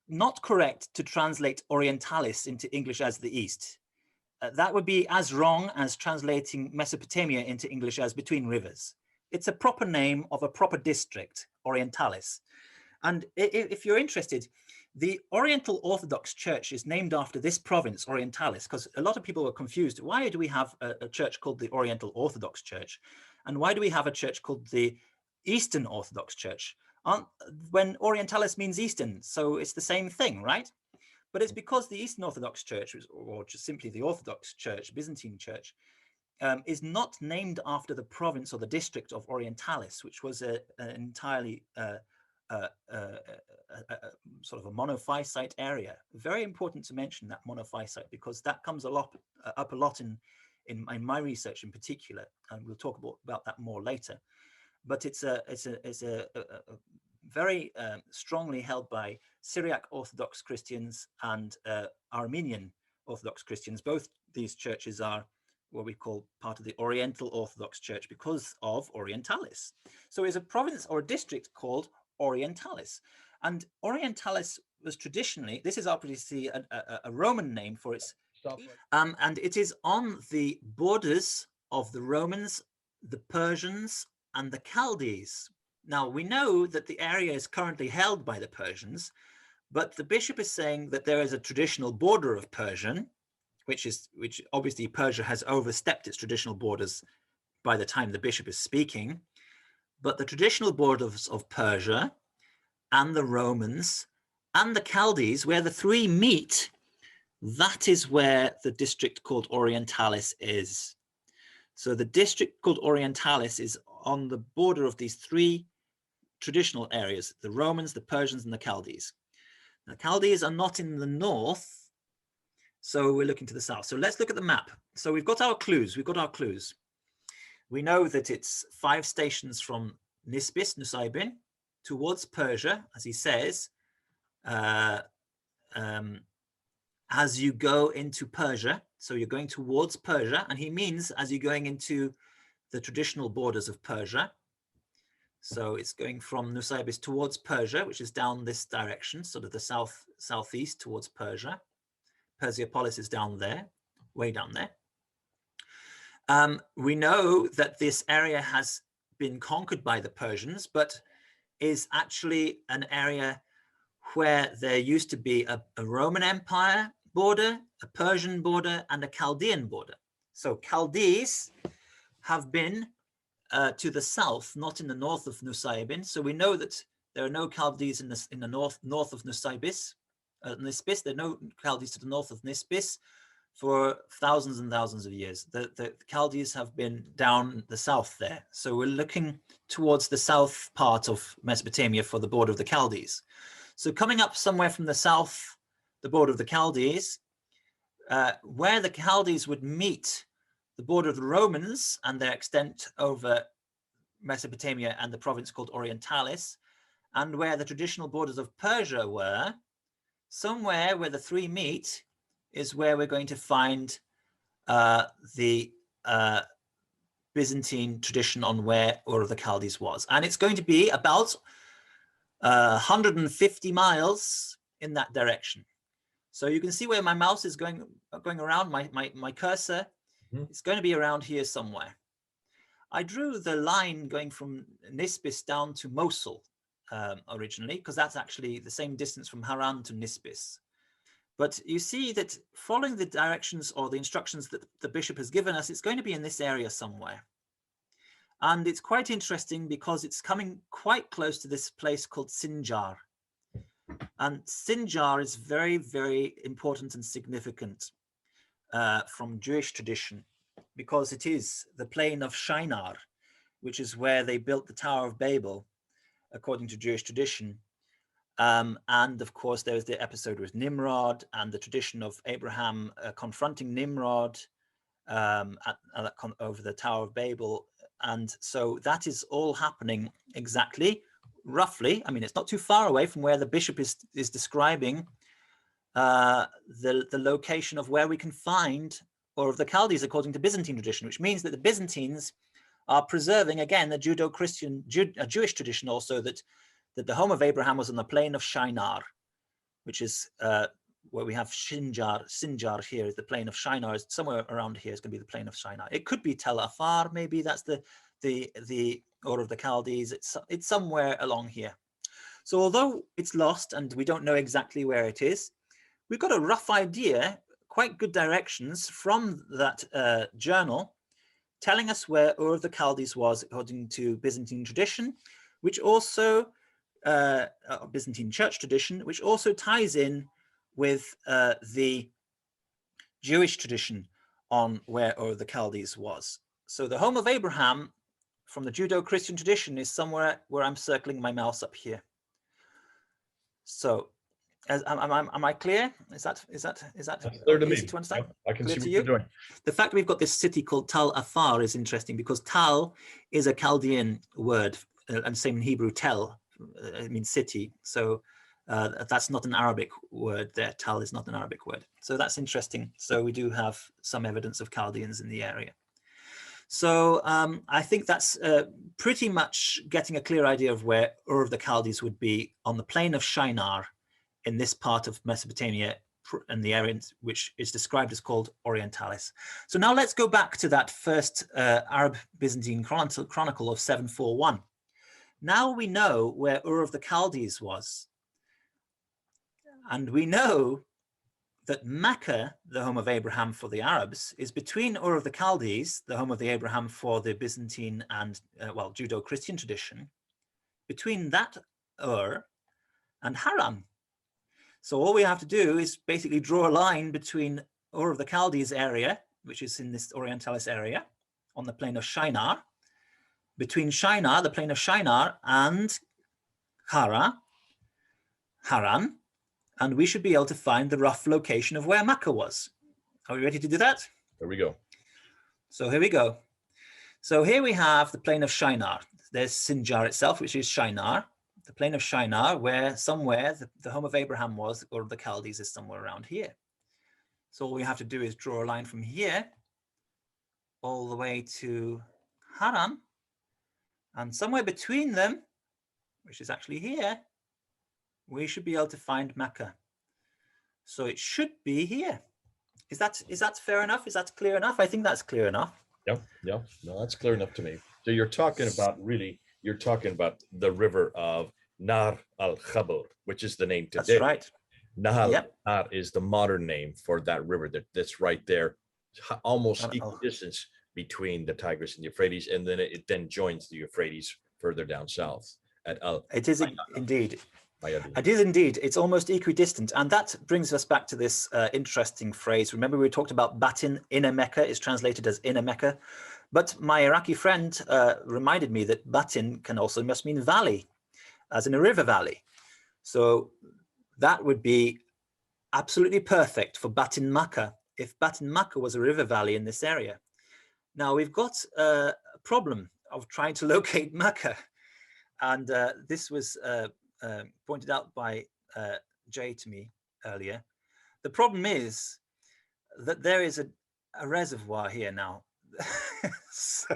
not correct to translate Orientalis into English as the East. That would be as wrong as translating Mesopotamia into English as between rivers. It's a proper name of a proper district, Orientalis. And if you're interested, the Oriental Orthodox Church is named after this province, Orientalis, because a lot of people were confused. Why do we have a church called the Oriental Orthodox Church? And why do we have a church called the Eastern Orthodox Church? When Orientalis means Eastern, so it's the same thing, right? But it's because the Eastern Orthodox Church, or just simply the Orthodox Church, Byzantine Church, is not named after the province or the district of Orientalis, which was an entirely sort of a monophysite area. Very important to mention that monophysite, because that comes up a lot in my research in particular, and we'll talk about that more later. But it's a very strongly held by Syriac Orthodox Christians and Armenian Orthodox Christians. Both these churches are what we call part of the Oriental Orthodox Church because of Orientalis. So it's a province or a district called Orientalis. And Orientalis was traditionally, this is obviously a Roman name for its, and it is on the borders of the Romans, the Persians, and the Chaldees. Now, we know that the area is currently held by the Persians, but the bishop is saying that there is a traditional border of Persian, which obviously Persia has overstepped its traditional borders by the time the bishop is speaking. But the traditional borders of Persia and the Romans and the Chaldees, where the three meet, that is where the district called Orientalis is. So the district called Orientalis is on the border of these three traditional areas, the Romans, the Persians, and the Chaldees. The Chaldees are not in the north, so we're looking to the south. So let's look at the map. So we've got our clues. We know that it's 5 stations from Nisibis, Nusaybin, towards Persia, as he says, as you go into Persia. So you're going towards Persia, and he means as you're going into the traditional borders of Persia. So it's going from Nusaybis towards Persia, which is down this direction, sort of the southeast towards Persia. Persepolis is down there, way down there. We know that this area has been conquered by the Persians, but is actually an area where there used to be a Roman Empire border, a Persian border, and a Chaldean border. So Chaldees have been to the south, not in the north of Nusaybin. So we know that there are no Chaldees in the north of Nusaybis, Nisibis. There are no Chaldees to the north of Nisibis for thousands and thousands of years. The Chaldees have been down the south there. So we're looking towards the south part of Mesopotamia for the border of the Chaldees. So coming up somewhere from the south, the border of the Chaldees, where the Chaldees would meet the border of the Romans and their extent over Mesopotamia and the province called Orientalis, and where the traditional borders of Persia were, somewhere where the three meet is where we're going to find the Byzantine tradition on where Ur of the Chaldees was. And it's going to be about 150 miles in that direction. So you can see where my mouse is going around, my cursor. It's going to be around here somewhere. I drew the line going from Nisibis down to Mosul originally, because that's actually the same distance from Haran to Nisibis. But you see that following the directions or the instructions that the bishop has given us, it's going to be in this area somewhere. And it's quite interesting because it's coming quite close to this place called Sinjar. And Sinjar is very, very important and significant from Jewish tradition, because it is the plain of Shinar, which is where they built the Tower of Babel, according to Jewish tradition. And of course, there's the episode with Nimrod and the tradition of Abraham confronting Nimrod over the Tower of Babel. And so that is all happening exactly, roughly. I mean, it's not too far away from where the bishop is describing the location of where we can find Ur of the Chaldees according to Byzantine tradition, which means that the Byzantines are preserving, again, the Judeo-Christian, Jewish tradition also, that the home of Abraham was on the plain of Shinar, which is where we have Sinjar here is the plain of Shinar. Is somewhere around here is going to be the plain of Shinar. It could be Tel Afar, maybe that's the Ur of the Chaldees. It's somewhere along here. So although it's lost and we don't know exactly where it is, we've got a rough idea, quite good directions from that journal, telling us where Ur of the Chaldees was according to Byzantine tradition, which also Byzantine church tradition, which also ties in with the Jewish tradition on where Ur of the Chaldees was. So the home of Abraham from the Judeo-Christian tradition is somewhere where I'm circling my mouse up here. So am I clear? Is that clear to easy me. to understand? Yep, I can Clear see to what you? you're doing. The fact we've got this city called Tal Afar is interesting because Tal is a Chaldean word, and same in Hebrew, Tel, it means city. So that's not an Arabic word there. Tal is not an Arabic word. So that's interesting. So we do have some evidence of Chaldeans in the area. So I think that's pretty much getting a clear idea of where Ur of the Chaldees would be on the plain of Shinar in this part of Mesopotamia and the area which is described as called Orientalis. So now let's go back to that first Arab Byzantine chronicle of 741. Now we know where Ur of the Chaldees was. And we know that Mecca, the home of Abraham for the Arabs, is between Ur of the Chaldees, the home of the Abraham for the Byzantine and, well, Judeo-Christian tradition, between that Ur and Haran. So all we have to do is basically draw a line between Ur of the Chaldees area, which is in this Orientalis area, on the plain of Shinar, between Shinar, the plain of Shinar, and Haran, and we should be able to find the rough location of where Mecca was. Are we ready to do that? There we go. So here we go. So here we have the plain of Shinar. There's Sinjar itself, which is Shinar. The plain of Shinar, where somewhere the home of Abraham was, or the Chaldees is somewhere around here. So all we have to do is draw a line from here all the way to Haran, and somewhere between them, which is actually here, we should be able to find Mecca. So it should be here. Is that fair enough? Is that clear enough? I think that's clear enough. Yeah, no, that's clear enough to me. So you're talking about the river of Nahr al-Khabr, which is the name today. That's right. Nahr is the modern name for that river that's right there, almost equal distance between the Tigris and the Euphrates, and then it then joins the Euphrates further down south at Al. It is indeed. It is indeed. It's almost equidistant. And that brings us back to this interesting phrase. Remember, we talked about Batin, inner Mecca, is translated as inner Mecca. But my Iraqi friend reminded me that Batin can also must mean valley, as in a river valley. So that would be absolutely perfect for Batin Makkah, if Batin Makkah was a river valley in this area. Now, we've got a problem of trying to locate Mecca. And this was pointed out by Jay to me earlier. The problem is that there is a reservoir here now. So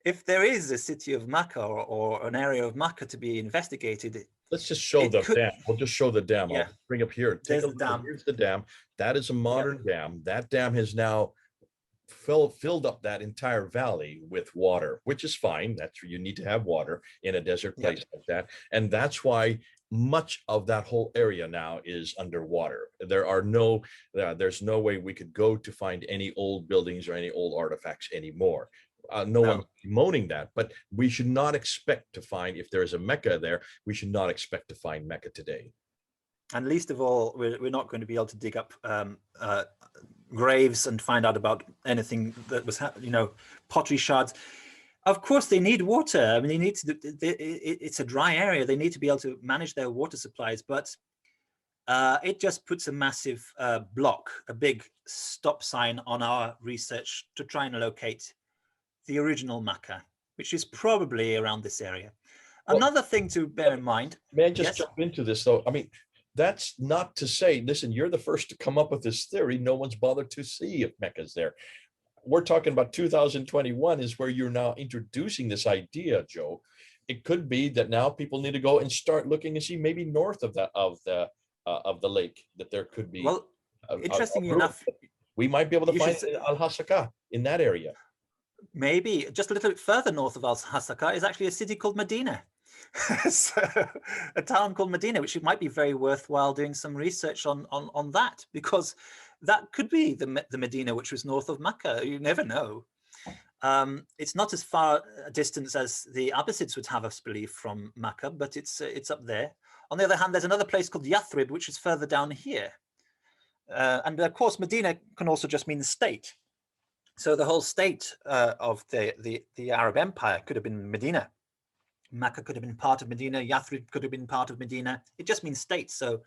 if there is a city of Mecca or an area of Mecca to be investigated, let's just show the dam. We'll just show the dam. Yeah. I'll bring up here. Take a look. Here's the dam. That is a modern dam. That dam has now filled up that entire valley with water, which is fine. That's you need to have water in a desert place like that. And that's why much of that whole area now is underwater. There's no way we could go to find any old buildings or any old artifacts anymore. No one's bemoaning that, but we should not expect to find, if there is a Mecca there, we should not expect to find Mecca today. And least of all, we're not going to be able to dig up graves and find out about anything that was, pottery shards. Of course, they need water. I mean, they need to. It's a dry area. They need to be able to manage their water supplies, but it just puts a massive block, a big stop sign on our research to try and locate the original Mecca, which is probably around this area. Well, another thing to bear in mind. May I just jump into this, though? I mean, that's not to say, listen, you're the first to come up with this theory. No one's bothered to see if Mecca's there. we're talking about 2021 is where you're now introducing this idea, Joe. It could be that now people need to go and start looking and see maybe north of that of the lake that there could be Well, a interestingly group. enough, We might be able to you should find it in Al Hasaka in that area. maybe just a little bit further north of Al Hasaka is actually a city called Medina. So, a town called Medina, which it might be very worthwhile doing some research on that, because that could be the Medina which was north of Mecca. You never know. It's not as far a distance as the Abbasids would have us believe from Mecca, but it's up there. On the other hand, there's another place called Yathrib, which is further down here. And of course, Medina can also just mean the state. So the whole state of the Arab Empire could have been Medina. Mecca could have been part of Medina. Yathrib could have been part of Medina. It just means state. So,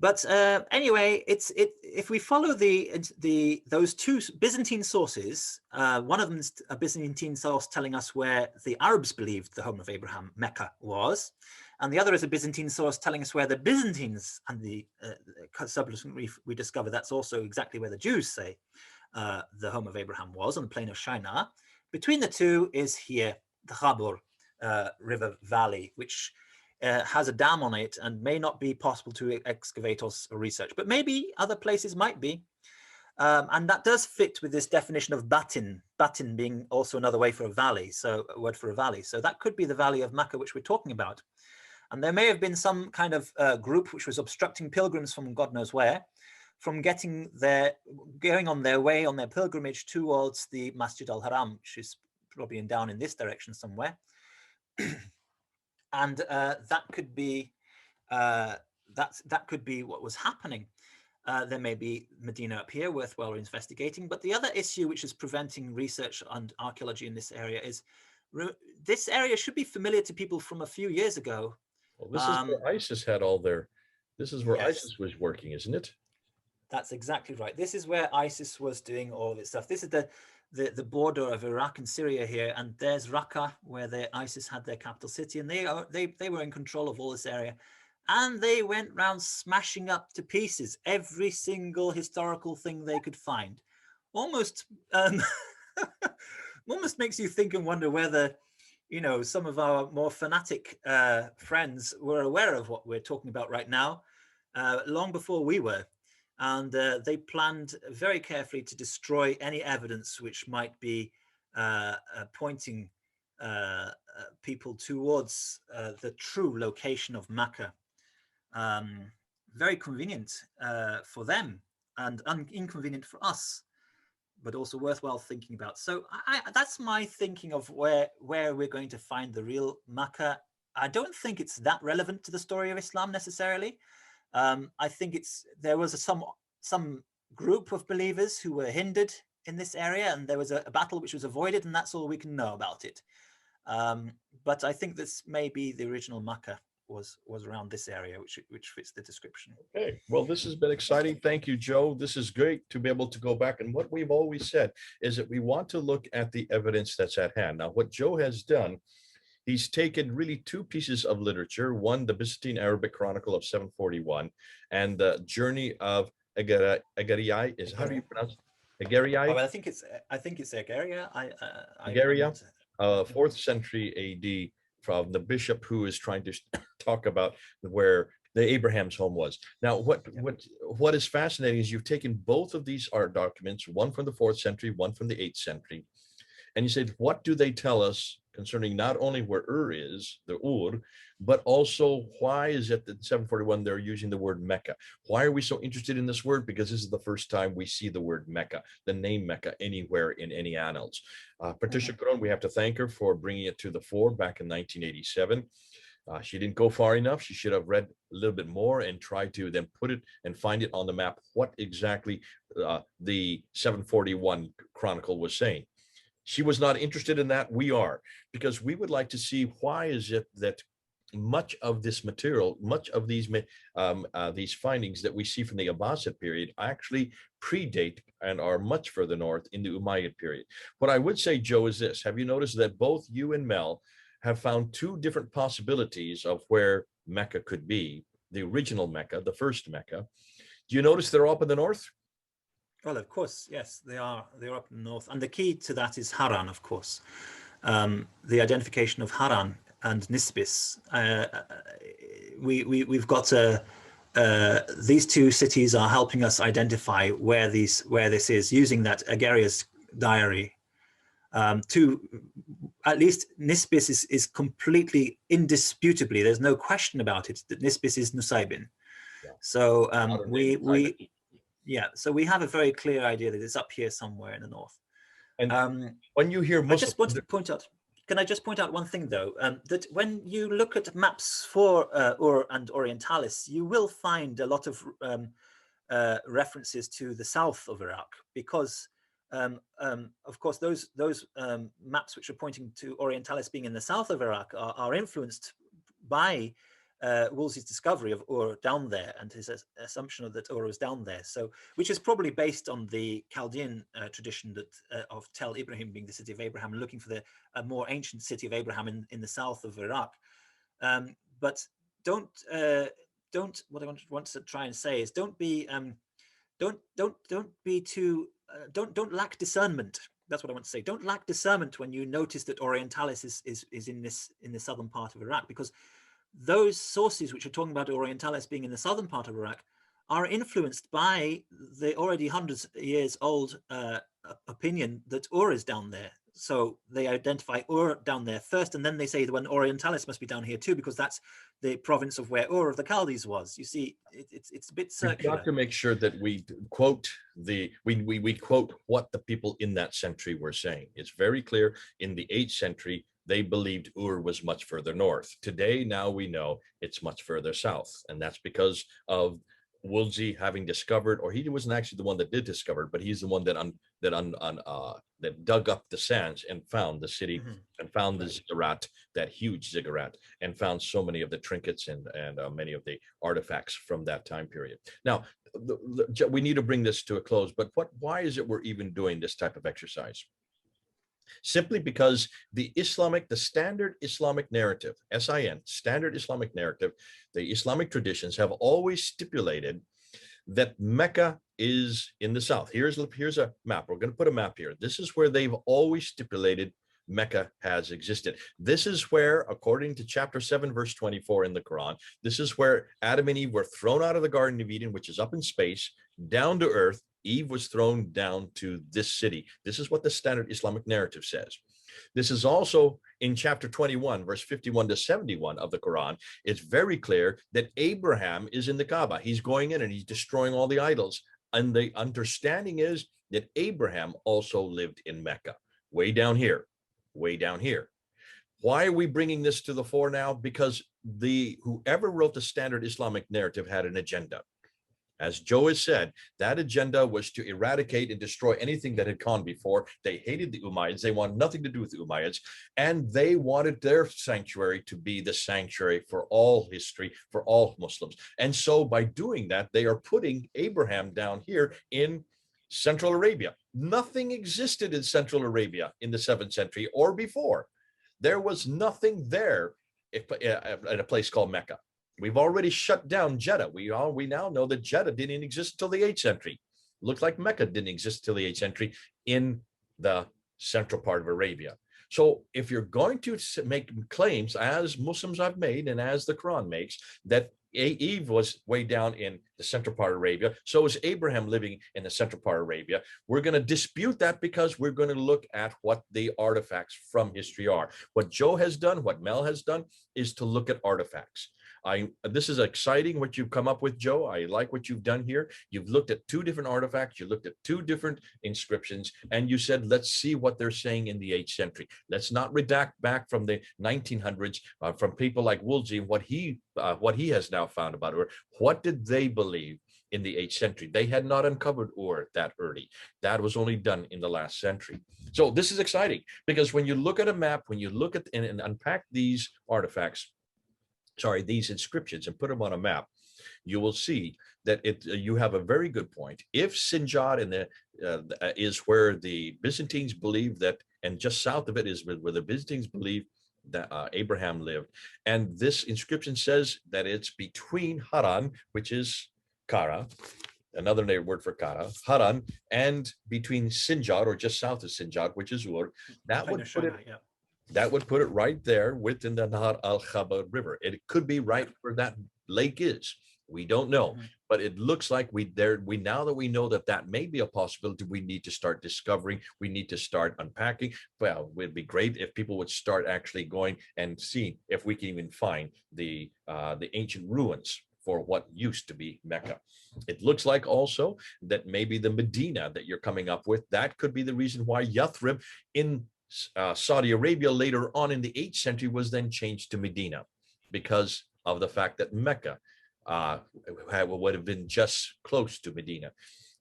but anyway, if we follow those two Byzantine sources, one of them is a Byzantine source telling us where the Arabs believed the home of Abraham, Mecca, was, and the other is a Byzantine source telling us where the Byzantines and the subsequently we discover that's also exactly where the Jews say the home of Abraham was, on the plain of Shinar. Between the two is here the Khabur river valley, which has a dam on it and may not be possible to excavate or research, but maybe other places might be. And that does fit with this definition of batin being also another way for a valley, so a word for a valley. So that could be the valley of Mecca, which we're talking about. And there may have been some kind of group which was obstructing pilgrims from God knows where, from going on their way, on their pilgrimage towards the Masjid al-Haram, which is probably down in this direction somewhere. And that could be that could be what was happening. There may be Medina up here worthwhile investigating, but the other issue which is preventing research and archaeology in this area is this area should be familiar to people from a few years ago. Well, this is where ISIS had all their. This is where Yes. ISIS was working, isn't it? That's exactly right. This is where ISIS was doing all of its stuff. This is the border of Iraq and Syria here, and there's Raqqa, where ISIS had their capital city, and they were in control of all this area, and they went round smashing up to pieces every single historical thing they could find. Almost, almost makes you think and wonder whether, some of our more fanatic friends were aware of what we're talking about right now, long before we were. And they planned very carefully to destroy any evidence which might be pointing people towards the true location of Mecca. Very convenient for them and inconvenient for us, but also worthwhile thinking about. So that's my thinking of where we're going to find the real Mecca. I don't think it's that relevant to the story of Islam necessarily. I think there was some group of believers who were hindered in this area, and there was a battle which was avoided, and that's all we can know about it. But I think this may be the original Mecca was around this area, which fits the description. Okay, well, this has been exciting. Thank you, Joe. This is great to be able to go back. And what we've always said is that we want to look at the evidence that's at hand. Now, what Joe has done, he's taken really two pieces of literature, one, the Byzantine Arabic Chronicle of 741, and the Journey of Agariai. How do you pronounce it? Agariai? Oh, I think it's Agaria. Agaria, 4th century AD, from the bishop who is trying to talk about where the Abraham's home was. Now, what is fascinating is you've taken both of these art documents, one from the 4th century, one from the 8th century, and you said, what do they tell us concerning not only where is, the Ur, but also why is it that 741 they're using the word Mecca? Why are we so interested in this word? Because this is the first time we see the word Mecca, the name Mecca, anywhere in any annals. Patricia Cron, we have to thank her for bringing it to the fore back in 1987. She didn't go far enough. She should have read a little bit more and tried to then put it and find it on the map, what exactly the 741 Chronicle was saying. She was not interested in that. We are, because we would like to see why is it that much of this material, much of these findings that we see from the Abbasid period actually predate and are much further north in the Umayyad period. What I would say, Joe, is this. Have you noticed that both you and Mel have found two different possibilities of where Mecca could be, the original Mecca, the first Mecca? Do you notice they're up in the north? Well, of course, yes, they are. They're up north, and the key to that is Haran, of course. The identification of Haran and Nisbis. We've got a. These two cities are helping us identify where this is using that Ageria's diary. To at least Nisbis is completely indisputably. There's no question about it that Nisbis is Nusaybin. Yeah. So Modern day Nusaybin. so we have a very clear idea that it's up here somewhere in the north. And when you hear I Muslim, just wanted to point out. Can I just point out one thing though? That when you look at maps for Ur and Orientalis, you will find a lot of references to the south of Iraq, because of course those maps which are pointing to Orientalis being in the south of Iraq are influenced by Wolsey's discovery of Ur down there and his assumption that Ur was down there. So, which is probably based on the Chaldean tradition that of Tel Ibrahim being the city of Abraham, and looking for the more ancient city of Abraham in the south of Iraq. But don't what I want to try and say is don't be too don't lack discernment. That's what I want to say. Don't lack discernment when you notice that Orientalis is in the southern part of Iraq, because those sources which are talking about Orientalis being in the southern part of Iraq are influenced by the already hundreds of years old opinion that Ur is down there. So they identify Ur down there first, and then they say that when Orientalis must be down here too, because that's the province of where Ur of the Chaldees was. You see, it's a bit circular. We've got to make sure that we quote we quote what the people in that century were saying. It's very clear in the 8th century they believed Ur was much further north. Today, now we know it's much further south, and that's because of Wolsey having discovered, or he wasn't actually the one that did discover, but he's the one that dug up the sands and found the city, and found the ziggurat, that huge ziggurat, and found so many of the trinkets and many of the artifacts from that time period. Now, we need to bring this to a close, but why is it we're even doing this type of exercise? Simply because the standard Islamic narrative, standard Islamic narrative, the Islamic traditions have always stipulated that Mecca is in the south. Here's a map. We're going to put a map here. This is where they've always stipulated Mecca has existed. This is where, according to chapter 7, verse 24 in the Quran, this is where Adam and Eve were thrown out of the Garden of Eden, which is up in space, down to earth. Eve was thrown down to this city. This is what the standard Islamic narrative says. This is also in chapter 21, verse 51 to 71 of the Quran. It's very clear that Abraham is in the Kaaba. He's going in and he's destroying all the idols. And the understanding is that Abraham also lived in Mecca, way down here, way down here. Why are we bringing this to the fore now? Because whoever wrote the standard Islamic narrative had an agenda. As Joe has said, that agenda was to eradicate and destroy anything that had gone before. They hated the Umayyads. They wanted nothing to do with the Umayyads. And they wanted their sanctuary to be the sanctuary for all history, for all Muslims. And so by doing that, they are putting Abraham down here in Central Arabia. Nothing existed in Central Arabia in the 7th century or before. There was nothing there at a place called Mecca. We've already shut down Jeddah. We now know that Jeddah didn't exist until the 8th century. Looks like Mecca didn't exist until the 8th century in the central part of Arabia. So if you're going to make claims, as Muslims have made and as the Quran makes, that Eve was way down in the central part of Arabia, so is Abraham living in the central part of Arabia, we're going to dispute that because we're going to look at what the artifacts from history are. What Joe has done, what Mel has done, is to look at artifacts. This is exciting what you've come up with, Joe. I like what you've done here. You've looked at 2 different artifacts. You looked at 2 different inscriptions, and you said, let's see what they're saying in the 8th century. Let's not redact back from the 1900s from people like Wolsey and what he has now found about Ur. What did they believe in the 8th century? They had not uncovered Ur that early. That was only done in the last century. So this is exciting because when you look at a map, when you look at and unpack these artifacts, these inscriptions, and put them on a map, you will see that you have a very good point. If Sinjar is where the Byzantines believe that, and just south of it is where the Byzantines believe that Abraham lived, and this inscription says that it's between Haran, which is Kara, another word for Haran, and between Sinjar, or just south of Sinjar, which is Ur, that Plain would of put it Sinai, yeah. that would put it right there within the Nahar al-Khabar River. It could be right where that lake is. We don't know, but it looks like we now that we know that that may be a possibility, we need to start discovering, we need to start unpacking. Well, it would be great if people would start actually going and seeing if we can even find the ancient ruins for what used to be Mecca. It looks like also that maybe the Medina that you're coming up with, that could be the reason why Yathrib in Saudi Arabia later on in the 8th century was then changed to Medina, because of the fact that Mecca would have been just close to Medina.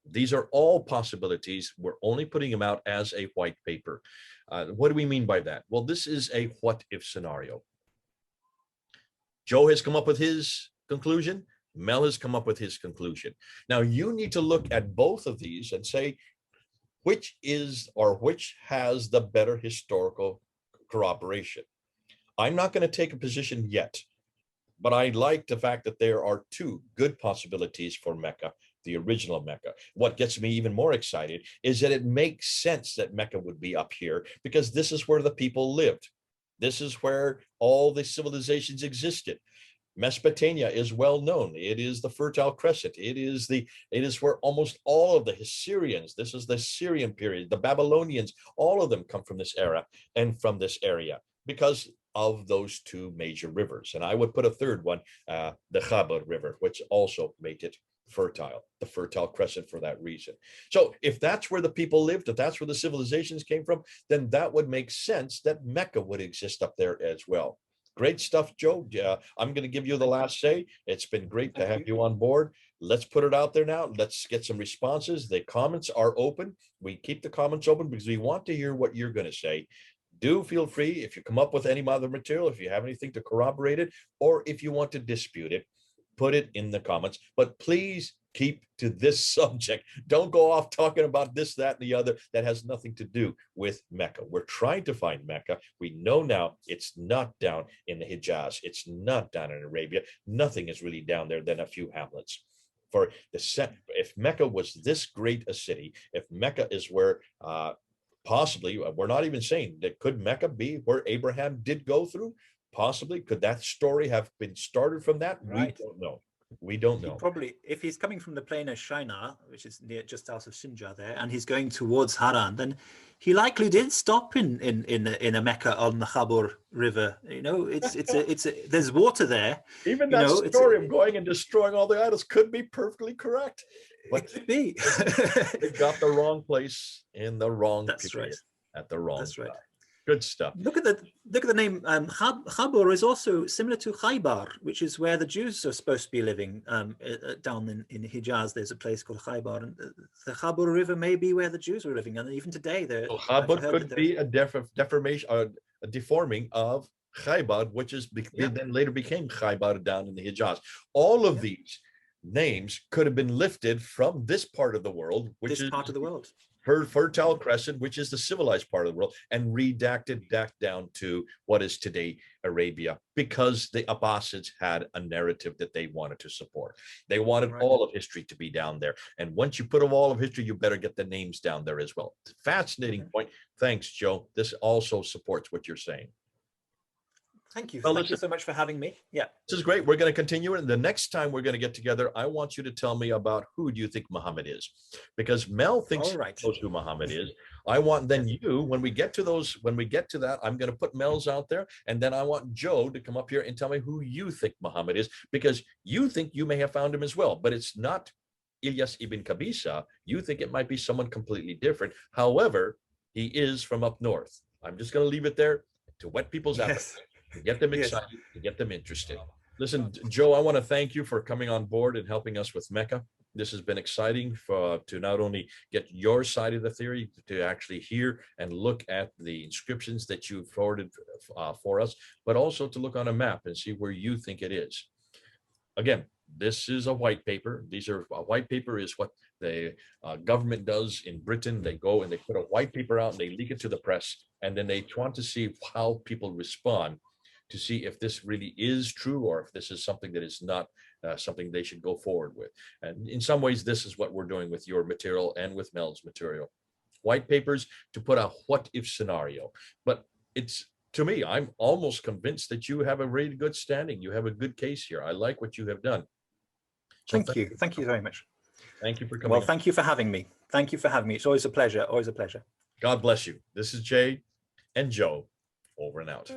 These are all possibilities. We're only putting them out as a white paper. What do we mean by that? Well, this is a what if scenario. Joe has come up with his conclusion. Mel has come up with his conclusion. Now you need to look at both of these and say, which is or which has the better historical corroboration. I'm not going to take a position yet, but I like the fact that there are two good possibilities for Mecca, the original Mecca. What gets me even more excited is that it makes sense that Mecca would be up here, because this is where the people lived. This is where all the civilizations existed. Mesopotamia is well known. It is the Fertile Crescent. It is where almost all of the Assyrians, this is the Syrian period, the Babylonians, all of them come from this era and from this area because of those two major rivers. And I would put a third one, the Khabar River, which also made it fertile, the Fertile Crescent, for that reason. So if that's where the people lived, if that's where the civilizations came from, then that would make sense that Mecca would exist up there as well. Great stuff, Joe. I'm going to give you the last say. It's been great to have you on board. Let's put it out there now. Let's get some responses. The comments are open. We keep the comments open because we want to hear what you're going to say. Do feel free, if you come up with any other material, if you have anything to corroborate it, or if you want to dispute it, put it in the comments. But please keep to this subject. Don't go off talking about this, that, and the other that has nothing to do with Mecca. We're trying to find Mecca. We know now it's not down in the Hijaz. It's not down in Arabia. Nothing is really down there than a few hamlets. For if Mecca was this great a city, if Mecca is where possibly, we're not even saying that, could Mecca be where Abraham did go through? Possibly. Could that story have been started from that? Right. We don't know. We don't know. Probably, if he's coming from the plain of Shinar, which is near just south of Sinjar there, and he's going towards Haran, then he likely did stop in a Mecca on the Khabur River. You know, there's water there. Even that story of going and destroying all the idols could be perfectly correct. But it could be. They got the wrong place in the wrong period at the wrong time. Right. Good stuff. Look at the name. Khabur is also similar to Khaybar, which is where the Jews are supposed to be living. Down in Hijaz, there's a place called Khaybar, and the Khabur River may be where the Jews were living. And even today, so Khabur could be a deformation, a deforming of Khaybar, which is then later became Khaybar down in the Hijaz. All of these names could have been lifted from this part of the world, which is part of the world. Fertile Crescent, which is the civilized part of the world, and redacted back down to what is today Arabia, because the Abbasids had a narrative that they wanted to support. They wanted all of history to be down there. And once you put all of history, you better get the names down there as well. Fascinating point. Thanks, Joe. This also supports what you're saying. Thank you. Well, thank you so much for having me. Yeah. This is great. We're going to continue it. And the next time we're going to get together, I want you to tell me about who do you think Muhammad is? Because Mel thinks he knows who Muhammad is. I want then you, when we get to that, I'm going to put Mel's out there. And then I want Joe to come up here and tell me who you think Muhammad is, because you think you may have found him as well, but it's not Ilyas ibn Qabisa. You think it might be someone completely different. However, he is from up north. I'm just going to leave it there to whet people's appetite. To get them excited, to get them interested. Listen, Joe, I want to thank you for coming on board and helping us with Mecca. This has been exciting to not only get your side of the theory, to actually hear and look at the inscriptions that you forwarded for us, but also to look on a map and see where you think it is. Again, this is a white paper. A white paper is what the government does in Britain. They go and they put a white paper out and they leak it to the press, and then they want to see how people respond to see if this really is true or if this is something that is not something they should go forward with. And in some ways, this is what we're doing with your material and with Mel's material. White papers to put a what if scenario. But it's, to me, I'm almost convinced that you have a really good standing. You have a good case here. I like what you have done. So Thank you. Thank you very much. Thank you for coming. Well, thank you for having me. Thank you for having me. It's always a pleasure. Always a pleasure. God bless you. This is Jay and Joe, over and out.